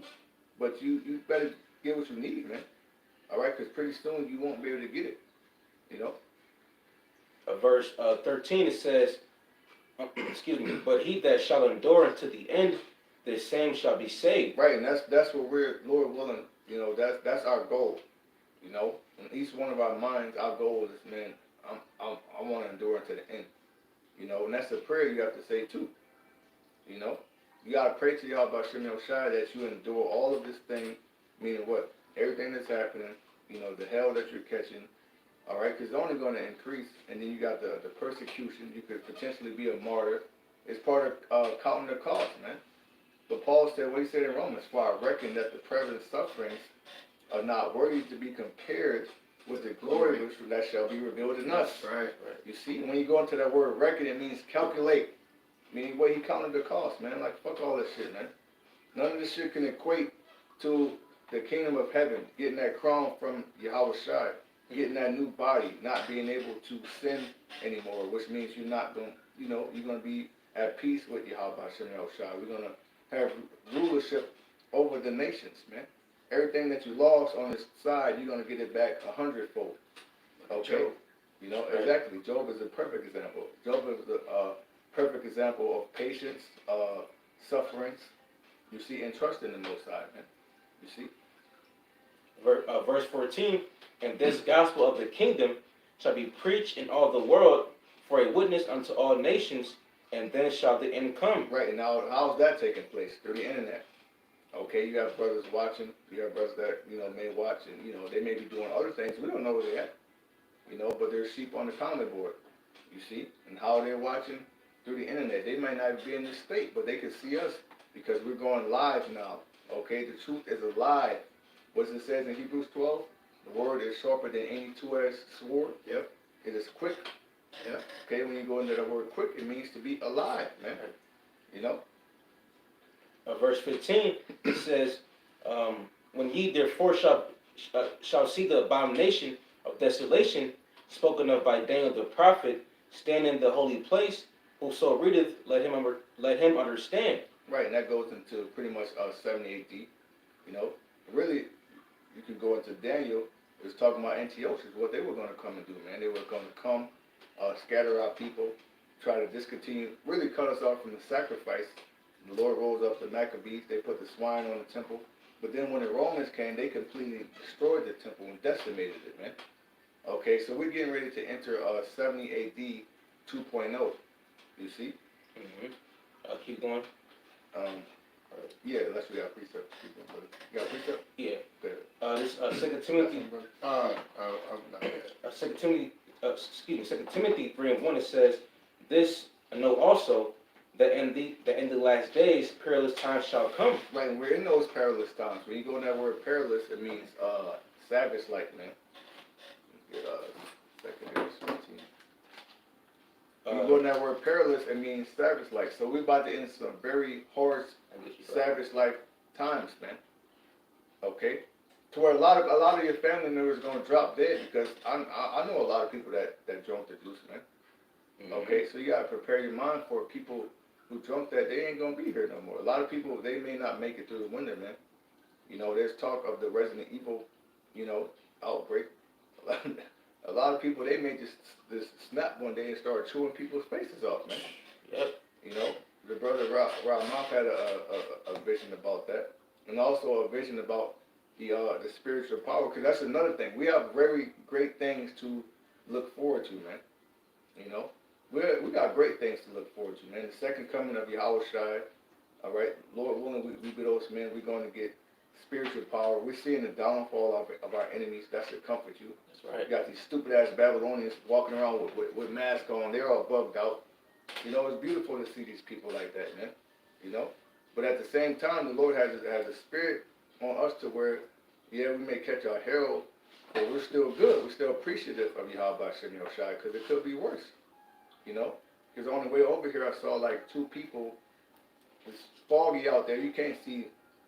but you better get what you need, man. All right, because pretty soon you won't be able to get it. You know. Verse 13 it says, excuse me, but he that shall endure unto the end, the same shall be saved. Right, and that's what we're, Lord willing, you know, that's our goal. You know, in each one of our minds, our goal is, man, I want to endure unto the end. You know, and that's the prayer you have to say too. You know, you gotta pray to Yahweh Shem Shai that you endure all of this thing, meaning what? Everything that's happening, you know, the hell that you're catching, all right? Because it's only going to increase, and then you got the persecution. You could potentially be a martyr. It's part of counting the cost, man. But Paul said what he said in Romans, for I reckon that the present sufferings are not worthy to be compared with the glory which that shall be revealed in us. Right. You see, when you go into that word reckon, it means calculate. Meaning what he counted the cost, man. Like, fuck all this shit, man. None of this shit can equate to the kingdom of heaven, getting that crown from Yahweh Shai, getting that new body, not being able to sin anymore, which means you're not going, you know, you're going to be at peace with Yahweh Shem Shai. We're going to have rulership over the nations, man. Everything that you lost on this side, you're going to get it back 100-fold. Okay? Job. You know, exactly. Job is a perfect example. Job is a perfect example of patience, sufferings, you see, and trust in the Most High, man. You see? Verse 14, and this gospel of the kingdom shall be preached in all the world for a witness unto all nations, and then shall the end come. Right, and now how's that taking place? Through the internet. Okay, you got brothers watching, you got brothers that, you know, may watch, and, you know, they may be doing other things. We don't know where they're at, you know, but there's sheep on the counter board, you see? And how they're watching through the internet. They might not be in this state, but they can see us because we're going live now. Okay, the truth is alive. What it says in Hebrews 12, the word is sharper than any two-edged sword. Yep. It is quick. Yep. Okay, when you go into the word quick, it means to be alive, man. You know? Verse 15, it says, when ye therefore shall see the abomination of desolation spoken of by Daniel the prophet, stand in the holy place, whoso readeth, let him understand. Right, and that goes into pretty much 70 AD. You know, really, you can go into Daniel. It was talking about Antiochus, what they were going to come and do, man. They were going to come, scatter our people, try to discontinue, really cut us off from the sacrifice. The Lord rose up the Maccabees. They put the swine on the temple. But then when the Romans came, they completely destroyed the temple and decimated it, man. Okay, so we're getting ready to enter 70 AD 2.0. You see? Mm-hmm. Keep going. Yeah, unless we got precept. Keep going, brother. You got precept? Yeah. Good. This 2 Timothy. I'm not yet. 2 Timothy. 2 Timothy 3:1. It says, "This know also that in the last days perilous times shall come." Right, and we're in those perilous times. When you go in that word perilous, it means savage-like, man. Get second verse 15. When you go in that word perilous, it means savage-like. So we're about to enter some very harsh, savage-like times, man. Okay, to where a lot of your family members are gonna drop dead because I know a lot of people that drunk the juice, man. Mm-hmm. Okay, so you gotta prepare your mind for people who drunk that they ain't gonna be here no more. A lot of people, they may not make it through the winter, man. You know, there's talk of the Resident Evil, you know, outbreak. A lot of people, they may just snap one day and start chewing people's faces off, man. Yep. You know, the brother Rob Mount had a vision about that, and also a vision about the spiritual power, because that's another thing. We have very great things to look forward to, man. You know, we got great things to look forward to, man. The second coming of Yahweh Shai, all right, Lord willing, we be those men. We're going to get spiritual power. We're seeing the downfall of our enemies. That should comfort you. That's right. You got these stupid ass Babylonians walking around with masks on. They're all bugged out. You know, it's beautiful to see these people like that, man. You know, but at the same time, the Lord has a spirit on us to where, yeah, we may catch our herald, but we're still good. We're still appreciative of Yahweh Shem Shai, because it could be worse. You know, because on the way over here, I saw like two people. It's foggy out there. You can't see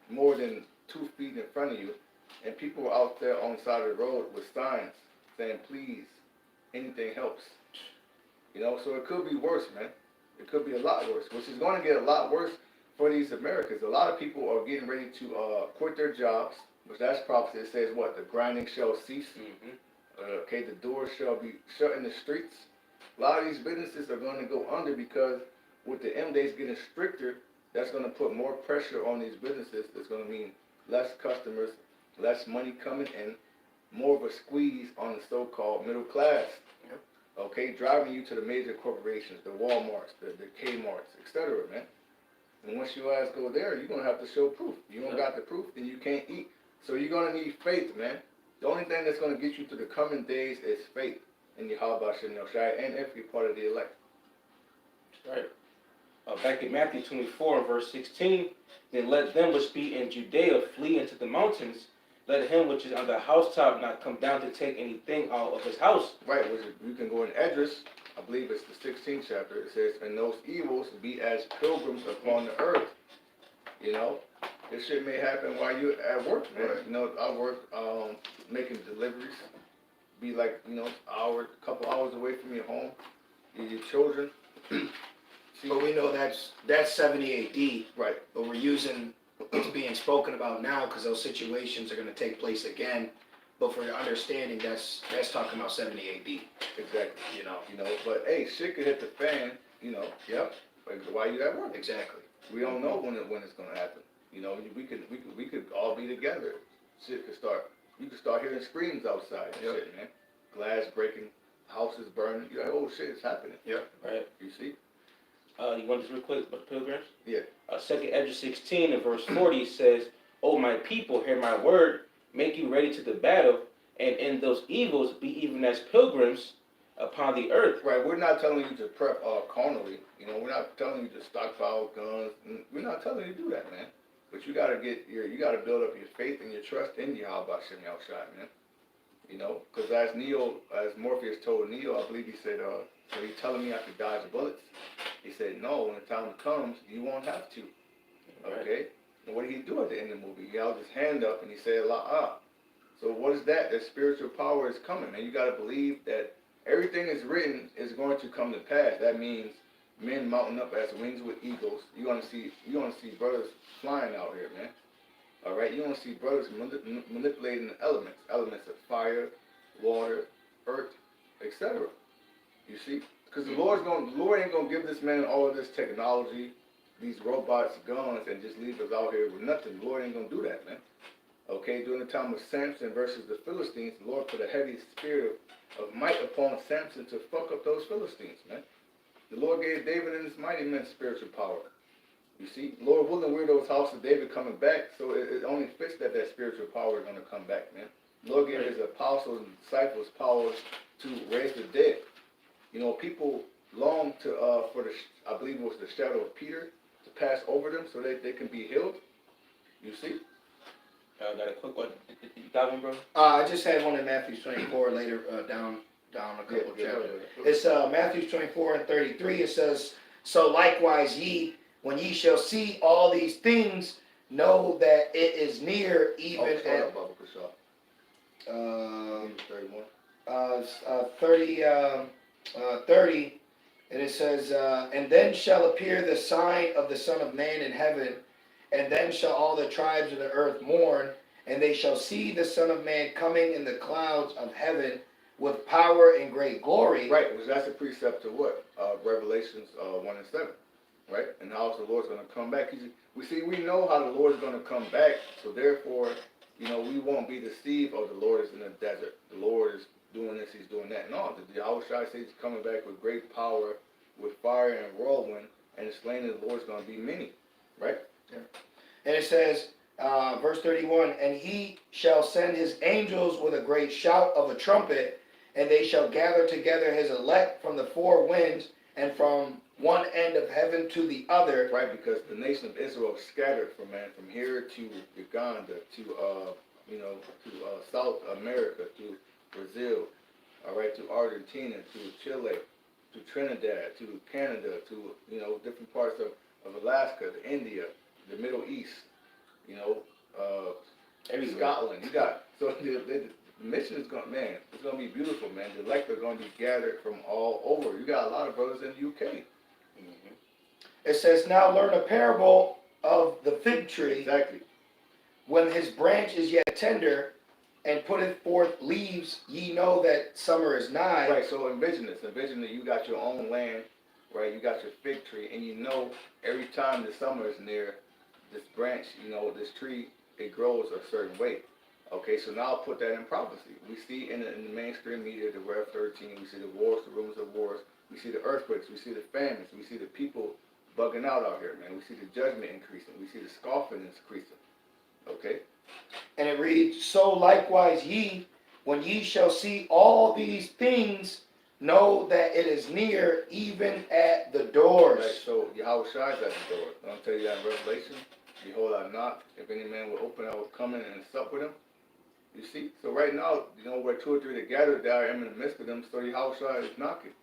more than 2 feet in front of you, and people were out there on the side of the road with signs saying, "Please, anything helps." You know, so it could be worse, man. It could be a lot worse, which is going to get a lot worse for these Americans. A lot of people are getting ready to quit their jobs, which that's prophecy. It says what? The grinding shall cease. Okay, the doors shall be shut in the streets. A lot of these businesses are going to go under because with the M days getting stricter, that's going to put more pressure on these businesses. That's going to mean less customers, less money coming in, more of a squeeze on the so-called middle class. Yep. Okay, driving you to the major corporations, the Walmarts, the Kmarts, etc., man. And once you guys go there, you're going to have to show proof. You don't got the proof, then you can't eat. So you're going to need faith, man. The only thing that's going to get you through the coming days is faith in Yahweh Shem Shai, and if you're part of the elect. Right. Back in Matthew 24 and verse 16, then let them which be in Judea flee into the mountains. Let him which is on the housetop not come down to take anything out of his house. Right, which you can go in Esdras, I believe it's the 16th chapter. It says, "And those evils be as pilgrims upon the earth." You know, this shit may happen while you're at work, man. Right. You know, I work making deliveries. Be like, you know, couple hours away from your home, your children. But we know that's 70 AD, Right. but we're using it's being spoken about now because those situations are going to take place again. But for your understanding, that's talking about 70 AD. Exactly. You know. You know, but hey, shit could hit the fan. You know. Yep. Like, while you at work. Exactly. We don't know when it's gonna happen. You know, we could all be together. Shit could start. You could start hearing screams outside and Yep. shit, man. Glass breaking, houses burning. You're like, oh shit, it's happening. Yep. Right. You see? You want this real quick about the pilgrims? Yeah. 2nd Esdras 16 and verse 40 says, "O my people, hear my word, make you ready to the battle, and in those evils be even as pilgrims upon the earth." Right. We're not telling you to prep carnally. You know, we're not telling you to stockpile guns. We're not telling you to do that, man. But you gotta build up your faith and your trust in Yahweh Shem Shai, man. You know, because as Morpheus told Neo, I believe he said, "So you telling me I could dodge bullets?" He said, "No, when the time comes, you won't have to." Okay? And what did he do at the end of the movie? He held his hand up and he said, "La'ah." So what is that? That spiritual power is coming, man. You got to believe that everything is written is going to come to pass. That means men mounting up as wings with eagles. You're gonna see brothers flying out here, man. All right? You're gonna see brothers manipulating the elements of fire, water, earth, etc. You see? Because the Lord ain't gonna give this man all of this technology, these robots, guns, and just leave us out here with nothing. The Lord ain't gonna do that, man. Okay, during the time of Samson versus the Philistines, the Lord put a heavy spirit of might upon Samson to fuck up those Philistines, man. The Lord gave David and his mighty men spiritual power. You see, Lord willing, we're those house of David coming back, so it only fits that spiritual power is gonna come back, man. The Lord gave his apostles and disciples powers to raise the dead. You know, people long to for I believe it was the shadow of Peter to pass over them so that they can be healed. You see? Got a quick one. You got one, bro? I just had one in Matthew 24 later down a couple chapters. It's Matthew 24 and 33. It says, "So likewise ye, when ye shall see all these things, know that it is near, even at 31. 30, and it says, and then shall appear the sign of the Son of Man in heaven, and then shall all the tribes of the earth mourn, and they shall see the Son of Man coming in the clouds of heaven with power and great glory. Right, because that's a precept to what? Revelations 1 and 7. Right? And how the Lord's going to come back. We know how the Lord's going to come back, so therefore, we won't be deceived, oh, the Lord is in the desert. The Lord is doing this, he's doing that. No, the Yahweh Shai says he's coming back with great power, with fire and whirlwind, and the slain of the Lord is going to be many. Right? Yeah. And it says, verse 31, and he shall send his angels with a great shout of a trumpet, and they shall gather together his elect from the four winds, and from one end of heaven to the other. Right, because the nation of Israel is scattered from here to Uganda, to South America, to Brazil, all right, to Argentina, to Chile, to Trinidad, to Canada, to different parts of Alaska, to India, the Middle East, Scotland. You got the mission is going, man. It's going to be beautiful, man. The elect are going to be gathered from all over. You got a lot of brothers in the UK. Mm-hmm. It says, now learn a parable of the fig tree. Exactly. When his branch is yet tender, and putteth forth leaves, ye know that summer is nigh. Right. So envision this. Envision that you got your own land, right? You got your fig tree, and every time the summer is near, this branch, this tree, it grows a certain way. Okay, so now I'll put that in prophecy. We see in the mainstream media, the Rev 13, we see the wars, the rumors of wars, we see the earthquakes, we see the famines, we see the people bugging out here, man. We see the judgment increasing, we see the scoffing increasing. Okay? And it reads, so likewise ye, when ye shall see all these things, know that it is near, even at the doors. Right, so Yahweh Shai is at the door. I'll tell you that in Revelation. Behold, I knock. If any man will open, I will come in and sup with him. You see? So right now, where two or three are gathered, there I am in the midst of them, so Yahweh Shai is knocking.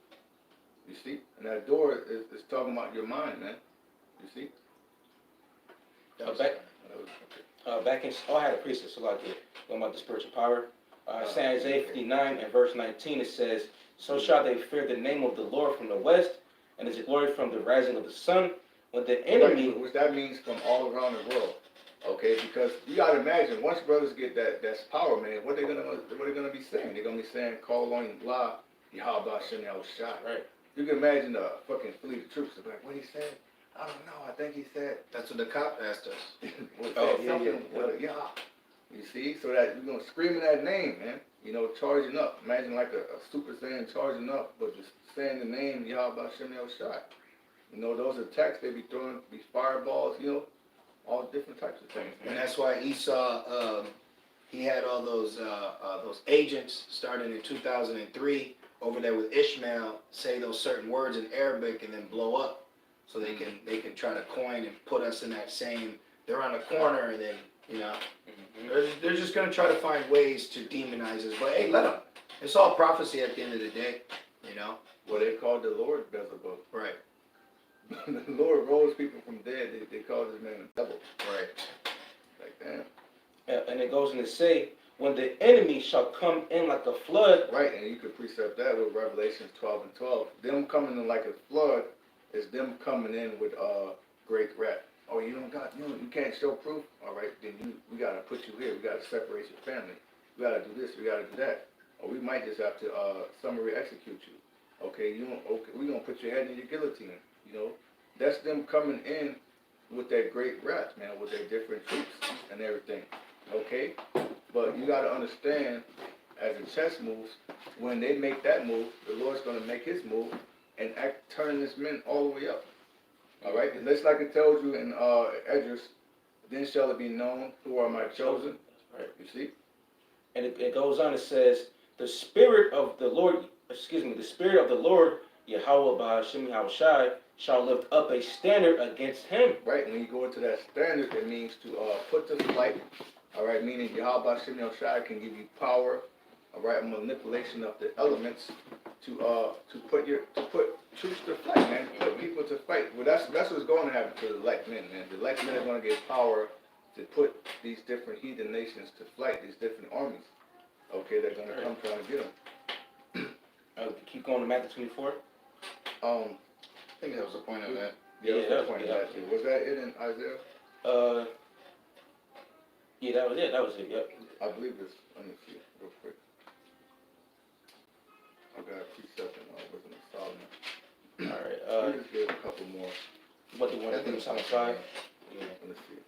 You see? And that door is talking about your mind, man. You see? Back in, I had a priestess, so like going about the spiritual power. Isaiah 59 and verse 19, it says, so shall they fear the name of the Lord from the west, and his glory from the rising of the sun, when the enemy... Which that means from all around the world. Okay, because you gotta imagine, once brothers get that's power, man, what are they gonna be saying? They're gonna be saying, call on blah, Yahweh Hashem Shai. Right. You can imagine the fucking fleet of troops. They're like, what he said? I don't know. I think he said. That's what the cop asked us. Yeah. You see, so that screaming that name, man. Charging up. Imagine like a Super Saiyan charging up, but just saying the name Yahweh Hashem Shai. Those attacks they be throwing, these fireballs, all different types of things, man. And that's why Esau, he had all those agents starting in 2003 over there with Ishmael say those certain words in Arabic and then blow up, so they can try to coin and put us in that same. They're on a corner and then they're just gonna try to find ways to demonize us. But hey, let them. It's all prophecy at the end of the day, Well, they called the Lord Beelzebub. Right. The Lord rose people from dead. They called his name the devil. Right. Like, damn. And it goes on to say, when the enemy shall come in like a flood. Right, and you could precept that with Revelations 12 and 12. Them coming in like a flood is them coming in with great wrath. Oh, you don't got, you can't show proof? All right, then we got to put you here. We got to separate your family. We got to do this. We got to do that. Or we might just have to summary execute you. Okay, we're going to put your head in your guillotine. That's them coming in with that great wrath, man, with their different troops and everything. Okay? But you got to understand, as the chess moves, when they make that move, the Lord's going to make his move and turn this men all the way up. All right? And just like it tells you in Esdras, then shall it be known who are my chosen. Right. You see? And it goes on, it says, the Spirit of the Lord, the Spirit of the Lord, Yahweh Ba'ashem Yahushai, shall lift up a standard against him. Right, when you go into that standard, it means to put to flight. All right, meaning Yahweh Ba'ashem Yahushai can give you power. All right, manipulation of the elements to put troops to flight, man. Put people to fight. Well, that's what's going to happen to the elect men, man. The elect men are going to get power to put these different heathen nations to flight. These different armies. Okay, they're going to come trying to get them. Keep going to Matthew 24. I think that was the point of that. Yeah, that was the point of that too. Was that it in Isaiah? Yeah, that was it. That was it. Yep. I believe it's. Let me see real quick. 67. Wisdom of Solomon. All right. We just gave a couple more. What the one That thing thing's on fine. 5? Yeah. Let's see.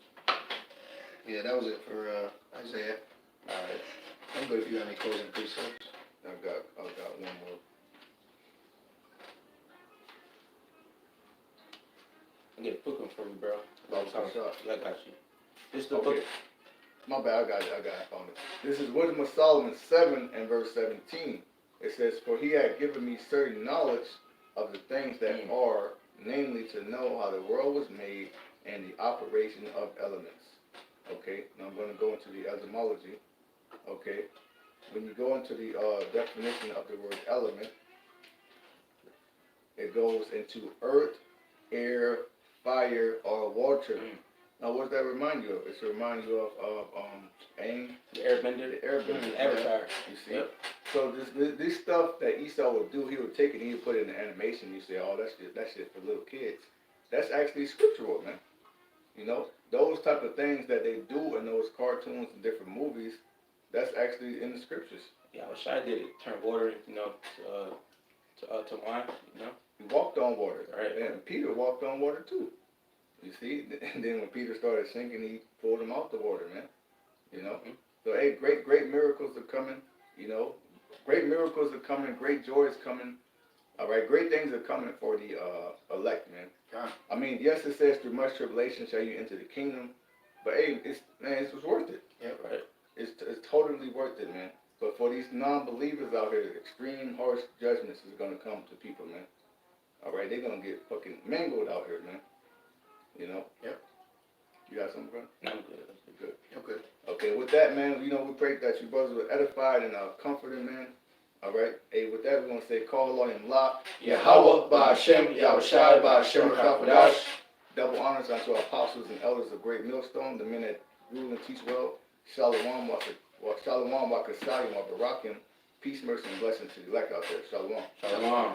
Yeah, that was it for Isaiah. All right. I'm good if you got any closing precepts. I got one more. I get a book for you, bro. Oh, for sure. I got you. This the Okay. book. My bad, I found it. This is Wisdom of Solomon 7 and verse 17. It says, "For he had given me certain knowledge of the things that are, namely to know how the world was made and the operation of elements." Okay, now I'm going to go into the etymology. Okay, when you go into the definition of the word element, it goes into earth, air, fire, or water. Now, what does that remind you of? It should remind you of Aang, The Airbender. the Airbender. The Avatar. You see? Yep. So this stuff that Esau would do, he would take it and he would put it in the animation. You say, oh, that's shit for little kids. That's actually scriptural, man. You know, those type of things that they do in those cartoons and different movies, that's actually in the scriptures. Yeah, I wish I did it. Turn water, to wine. He walked on water. Right. And Peter walked on water too. You see? And then when Peter started sinking, he pulled him out the water, man. You know? Mhm. So, hey, great miracles are coming. You know? Great miracles are coming. Great joy is coming. All right? Great things are coming for the elect, man. Yeah. I mean, yes, it says through much tribulation shall you enter the kingdom. But, hey, it's worth it. Yeah, right. It's totally worth it, man. But for these non-believers out here, extreme harsh judgments is going to come to people, man. All right? They're going to get fucking mangled out here, man. You know? Yep. You got something, bro? I'm good. Good. Okay. Okay, with that, man, you know, we pray that you brothers were edified and comforted, man. All right? Hey, with that, we're going to say, call on him, La. Yahweh, Ba'Shem, Yahushai, Ba'Shem, Rakapadash. Double honors unto our apostles and elders of Great Millstone, the men that rule and teach well. Shalom, Shalom, Wakasayim, Barakim. Peace, mercy, and blessings to the elect out there. Shalom. Shalom.